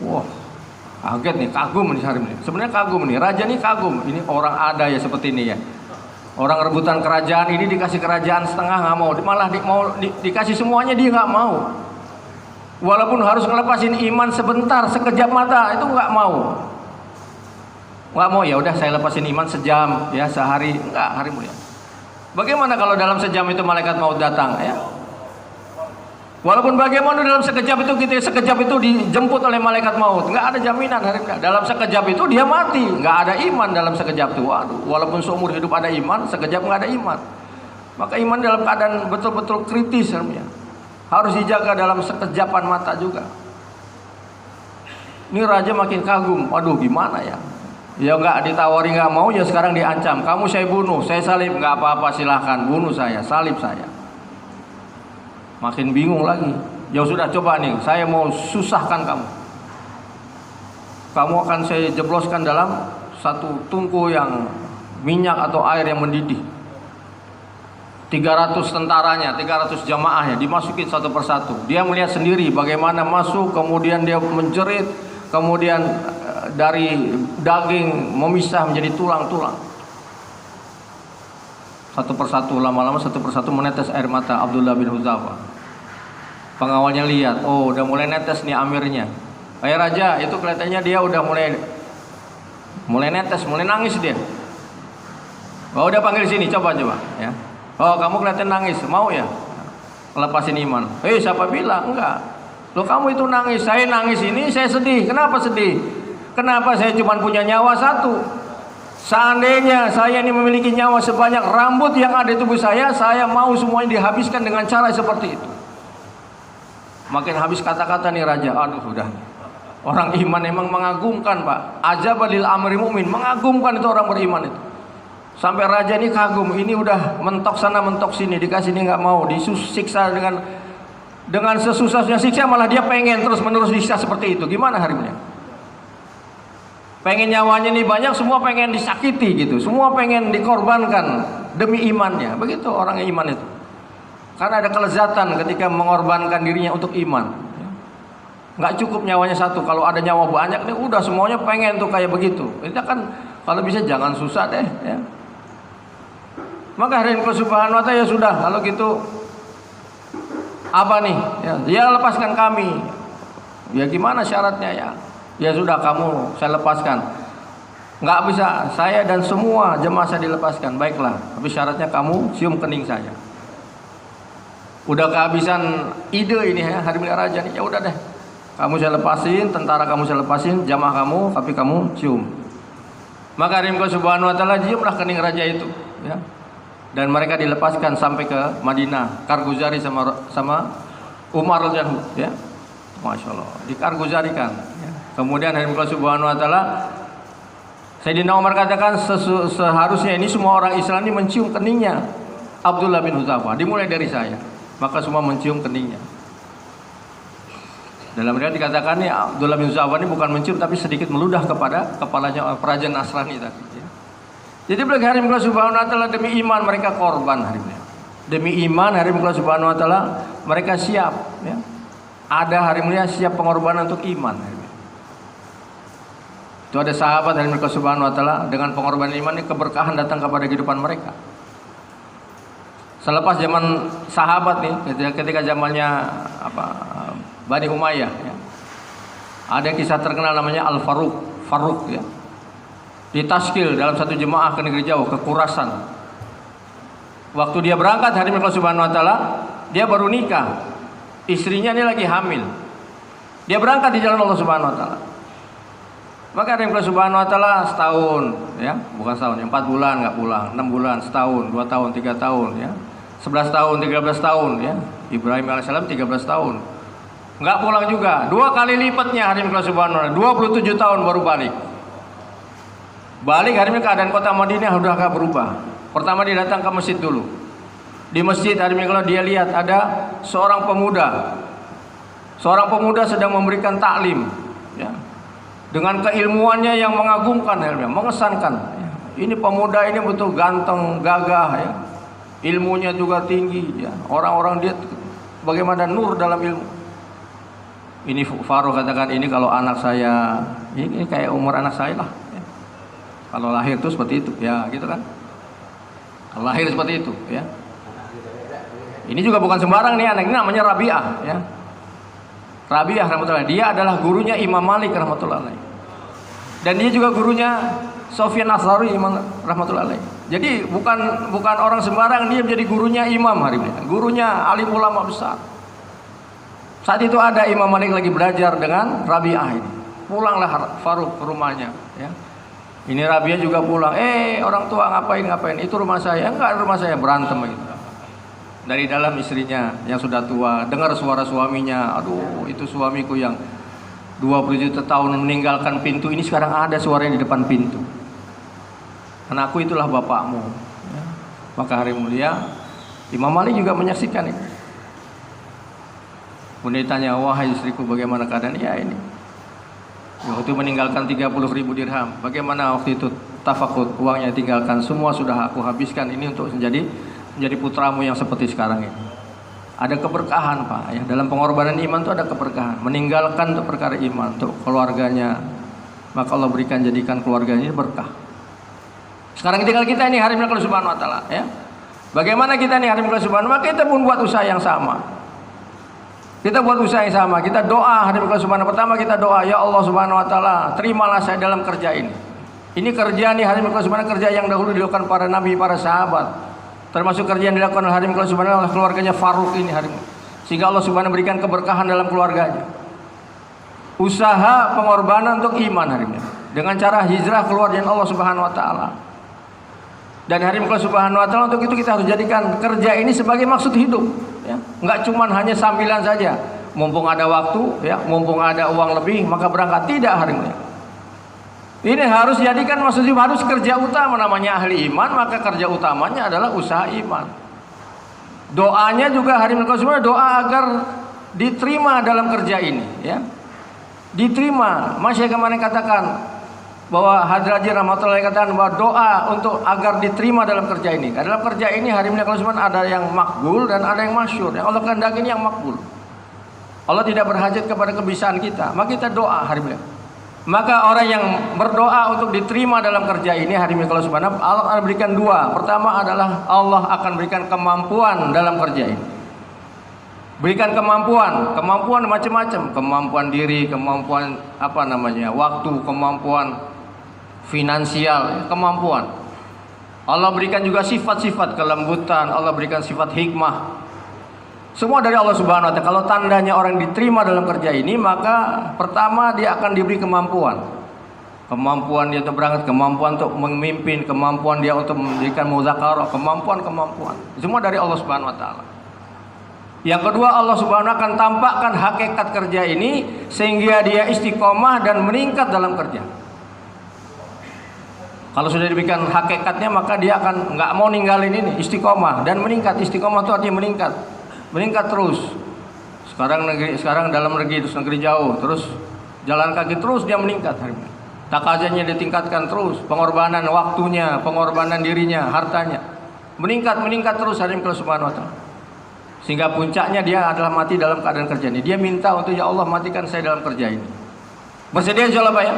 Wah, kaget nih, kagum nih hari ini. Sebenarnya kagum nih, raja nih kagum. Ini orang ada ya seperti ini ya. Orang rebutan kerajaan ini dikasih kerajaan setengah nggak mau, malah dikasih semuanya dia nggak mau. Walaupun harus ngelepasin iman sebentar, sekejap mata itu nggak mau. Nggak mau, ya udah saya lepasin iman sejam, ya sehari, enggak, hari mulia. Bagaimana kalau dalam sejam itu malaikat maut datang, ya? Walaupun bagaimana dalam sekejap itu dijemput oleh malaikat maut, nggak ada jaminan hari mulia. Dalam sekejap itu dia mati, nggak ada iman dalam sekejap itu. Waduh, walaupun seumur hidup ada iman, sekejap nggak ada iman. Maka iman dalam keadaan betul-betul kritis hari mulia. Harus dijaga dalam sekejapan mata juga. Ini raja makin kagum, waduh gimana ya? Ya nggak ditawari nggak mau, ya sekarang diancam. Kamu saya bunuh, saya salib, nggak apa-apa silahkan bunuh saya, salib saya. Makin bingung lagi. Ya sudah coba nih, saya mau susahkan kamu. Kamu akan saya jebloskan dalam satu tungku yang minyak atau air yang mendidih. 300 tentaranya, 300 jamaahnya dimasukin satu persatu. Dia melihat sendiri bagaimana masuk, kemudian dia menjerit, kemudian dari daging memisah menjadi tulang-tulang. Satu persatu, lama-lama satu persatu menetes air mata Abdullah bin Hudzafah. Pengawalnya lihat, oh udah mulai netes nih amirnya. Kayak raja itu kelihatannya dia udah mulai netes, mulai nangis dia. Oh udah panggil sini, coba ya. Oh kamu kelihatan nangis, mau ya? Lepasin iman. Siapa bilang? Enggak. Loh kamu itu nangis, saya nangis ini saya sedih. Kenapa sedih? Kenapa saya cuma punya nyawa satu? Seandainya saya ini memiliki nyawa sebanyak rambut yang ada di tubuh saya mau semuanya dihabiskan dengan cara seperti itu. Makin habis kata-kata nih raja, aduh udah. Orang iman emang mengagumkan Pak. Ajabalil amri mu'min, mengagumkan itu orang beriman itu. Sampai raja ini kagum, ini udah mentok sana mentok sini, dikasih ini nggak mau, disiksa dengan sesusahnya siksa, malah dia pengen terus menerus disiksa seperti itu. Gimana harinya? Pengen nyawanya nih banyak, semua pengen disakiti gitu, semua pengen dikorbankan demi imannya. Begitu orang iman itu. Karena ada kelezatan ketika mengorbankan dirinya untuk iman. Nggak cukup nyawanya satu, kalau ada nyawa banyak nih udah semuanya pengen tuh kayak begitu. Itu kan kalau bisa jangan susah deh ya. Maka hari ini Subhanahu wa ta'ala ya sudah, kalau gitu apa nih? Ya lepaskan kami. Ya gimana syaratnya ya? Ya sudah kamu saya lepaskan. Nggak bisa, saya dan semua jemaah saya dilepaskan. Baiklah, tapi syaratnya kamu cium kening saya. Udah kehabisan ide ini ya, hari ini raja nih. Ya udah deh. Kamu saya lepasin, tentara kamu saya lepasin, jamaah kamu, tapi kamu cium. Maka hari ini Subhanahu wa ta'ala ciumlah kening raja itu, ya. Dan mereka dilepaskan sampai ke Madinah, Karguzari sama Umar radhiyallahu, ya. Masya Allah, dikarguzarikan. Ya. Kemudian hari ini Subhanahu wa ta'ala, Sayyidina Umar katakan seharusnya ini semua orang Islam ini mencium keningnya Abdullah bin Hudzafah, dimulai dari saya. Maka semua mencium keningnya. Dalam riwayat dikatakan nih Abdullah bin Hudzafah ini bukan mencium tapi sedikit meludah kepada kepalanya peraja Nasrani tadi. Ya. Jadi bagi hari Allah Subhanahu wa ta'ala demi iman mereka korban hari ini. Demi iman hari Allah Subhanahu wa ta'ala mereka siap. Ya. Ada hari mulia siap pengorbanan untuk iman. Itu ada sahabat dari Allah Subhanahu wa ta'ala dengan pengorbanan iman ini keberkahan datang kepada kehidupan mereka. Selepas zaman sahabat nih, ketika zamannya Bani Umayyah, ya. Ada kisah terkenal namanya Faruk, ya. Ditaskil dalam satu jemaah ke negeri jauh, ke Khurasan. Waktu dia berangkat hari Allah Subhanahu wa ta'ala, dia baru nikah. Istrinya ini lagi hamil. Dia berangkat di jalan Allah Subhanahu wa ta'ala. Maka hari Allah Subhanahu wa ta'ala setahun, ya, bukan setahun, 4 bulan nggak pulang, 6 bulan, setahun, 2 tahun, 3 tahun, ya. 11 tahun, 13 tahun, ya. Ibrahim alaihissalam 13 tahun. Nggak pulang juga. 2 kali lipatnya hari Allah Subhanahu wa ta'ala, 27 tahun baru balik. Balik hari ini keadaan kota Madinah sudah agak berubah. Pertama dia datang ke masjid dulu. Di masjid hari ini kalau dia lihat ada seorang pemuda. Seorang pemuda sedang memberikan taklim, ya. Dengan keilmuannya yang mengagumkan, mengesankan. Ya. Ini pemuda ini betul ganteng, gagah, ya. Ilmunya juga tinggi, ya. Orang-orang dia bagaimana nur dalam ilmu. Ini Faruk katakan ini kalau anak saya, ini kayak umur anak saya lah. Ya. Kalau lahir tuh seperti itu, ya gitu kan. Lahir seperti itu, ya. Ini juga bukan sembarang nih anak, ini namanya Rabi'ah, ya. Rabi'ah rahmatullah, dia adalah gurunya Imam Malik rahmatullah alaih. Dan dia juga gurunya Sufyan Ats-Tsauri Imam rahmatullah alaih. Jadi bukan orang sembarang, dia menjadi gurunya imam hari ini. Gurunya alim ulama besar. Saat itu ada Imam Malik lagi belajar dengan Rabi'ah ini. Pulanglah Faruk ke rumahnya, ya. Ini Rabi'ah juga pulang. Orang tua ngapain? Itu rumah saya. Enggak, rumah saya, berantem gitu. Dari dalam istrinya yang sudah tua dengar suara suaminya, aduh itu suamiku yang 20 juta tahun meninggalkan pintu ini sekarang ada suaranya di depan pintu. Anakku itulah bapakmu, ya. Maka hari mulia Imam Malik juga menyaksikan itu. Kemudian ditanya, wahai istriku bagaimana keadaan? Ya ini waktu itu meninggalkan 30.000 dirham. Bagaimana waktu itu tafakut, uangnya tinggalkan semua sudah aku habiskan ini untuk menjadi putramu yang seperti sekarang ini. Ada keberkahan Pak, ya. Dalam pengorbanan iman itu ada keberkahan. Meninggalkan untuk perkara iman, untuk keluarganya, maka Allah jadikan keluarganya berkah. Sekarang tinggal kita ini hari Allah Subhanahu Wa Taala, ya. Bagaimana kita nih hari Allah Subhanahu Wa Taala? Kita pun buat usaha yang sama. Kita buat usaha yang sama. Kita doa hari Allah Subhanahu Wa Taala. Pertama kita doa, ya Allah Subhanahu Wa Taala, terimalah saya dalam kerja ini. Ini kerja nih hari Allah Subhanahu Wa Taala, kerja yang dahulu dilakukan para nabi, para sahabat. Termasuk kerja yang dilakukan oleh Harim Subhanahu oleh keluarganya Faruk ini Harim. Sehingga Allah Subhanahu berikan keberkahan dalam keluarganya. Usaha pengorbanan untuk iman Harim. Dengan cara hijrah keluar dari Allah Subhanahu wa taala. Dan Harim Subhanahu wa taala untuk itu kita harus jadikan kerja ini sebagai maksud hidup, ya. Enggak cuman hanya sambilan saja. Mumpung ada waktu, ya, mumpung ada uang lebih maka berangkat, tidak Harim. Ini harus jadikan maksudnya harus kerja utama, namanya ahli iman, maka kerja utamanya adalah usaha iman. Doanya juga hari semua doa agar diterima dalam kerja ini, ya. Diterima. Masya kemarin katakan bahwa Hadraji rahmatullahi katakan bahwa doa untuk agar diterima dalam kerja ini. Dalam kerja ini hari ini kalau semua ada yang makbul dan ada yang masyhur. Yang Allah kehendaki ini yang makbul. Allah tidak berhajat kepada kebisaan kita, maka kita doa hari ini. Maka orang yang berdoa untuk diterima dalam kerja ini hari ini kalau subhanahu Allah akan berikan dua. Pertama adalah Allah akan berikan kemampuan dalam kerja ini. Berikan kemampuan macam-macam, kemampuan diri, kemampuan waktu, kemampuan finansial, kemampuan. Allah berikan juga sifat-sifat kelembutan, Allah berikan sifat hikmah. Semua dari Allah Subhanahu wa taala. Kalau tandanya orang diterima dalam kerja ini, maka pertama dia akan diberi kemampuan. Kemampuan dia untuk berangkat, kemampuan untuk memimpin, kemampuan dia untuk memberikan muzakarah, kemampuan. Semua dari Allah Subhanahu wa taala. Yang kedua, Allah Subhanahu wa taala akan tampakkan hakikat kerja ini sehingga dia istiqomah dan meningkat dalam kerja. Kalau sudah diberikan hakikatnya, maka dia akan nggak mau ninggalin ini, istiqomah dan meningkat. Istiqomah itu artinya meningkat terus. Sekarang dalam negeri, terus negeri jauh, terus jalan kaki terus dia meningkat. Takazanya ditingkatkan terus, pengorbanan waktunya, pengorbanan dirinya, hartanya meningkat terus hari ini Subhanahu wa taala. Sehingga puncaknya dia adalah mati dalam keadaan kerja ini. Dia minta untuk ya Allah matikan saya dalam kerja ini. Bersedia insyaallah Pak ya?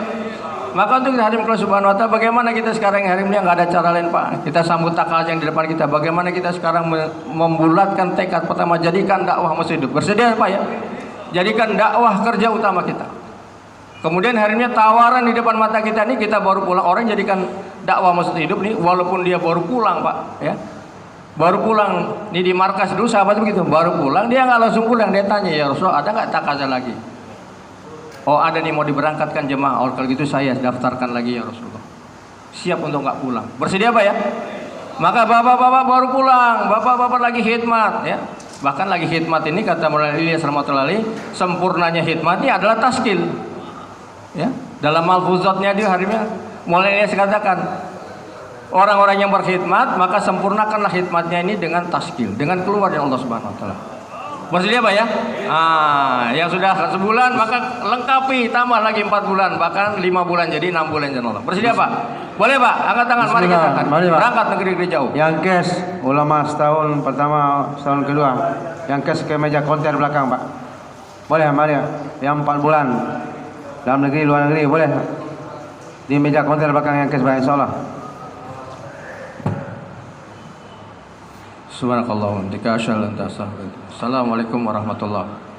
Maka untuk hari ini Subhanahu wa taala, bagaimana kita sekarang hari ini nggak ada cara lain Pak. Kita sambut takaz yang di depan kita. Bagaimana kita sekarang membulatkan tekad pertama, jadikan dakwah masih hidup. Bersedia Pak ya? Jadikan dakwah kerja utama kita. Kemudian hari ini tawaran di depan mata kita ini, kita baru pulang, orang jadikan dakwah masih hidup nih, walaupun dia baru pulang Pak, ya. Baru pulang nih di markas dulu sahabat begitu, baru pulang dia nggak langsung pulang, dia tanya ya Rasul ada nggak takazah lagi? Oh ada nih mau diberangkatkan jemaah. Oh kalau gitu saya daftarkan lagi ya Rasulullah. Siap untuk nggak pulang. Bersedia Pak ya? Maka bapak-bapak baru pulang, bapak-bapak lagi khidmat ya. Bahkan lagi khidmat ini kata Maulana Ilyas rahmatullahi, sempurnanya khidmat ini adalah taskil. Ya, dalam malfuzatnya dia hari ini Maulana Ilyas katakan orang-orang yang berkhidmat maka sempurnakanlah khidmatnya ini dengan taskil, dengan keluar dari Allah Subhanahu wa taala. Bersedia Pak ya? Yang sudah sebulan maka lengkapi, tambah lagi 4 bulan, bahkan 5 bulan jadi 6 bulan insyaallah. Bersedia Pak? Boleh Pak? Angkat tangan, mari kita berangkat negeri jauh. Yang kes ulama setahun pertama, setahun kedua. Yang kes ke meja konter belakang Pak. Boleh, mari. Yang 4 bulan dalam negeri, luar negeri boleh. Di meja konter belakang yang kes Pak insyaallah. Subhanakallahumma wa bihamdika asyhadu an la ilaha illa anta astaghfiruka wa atubu ilaik. Assalamualaikum warahmatullahi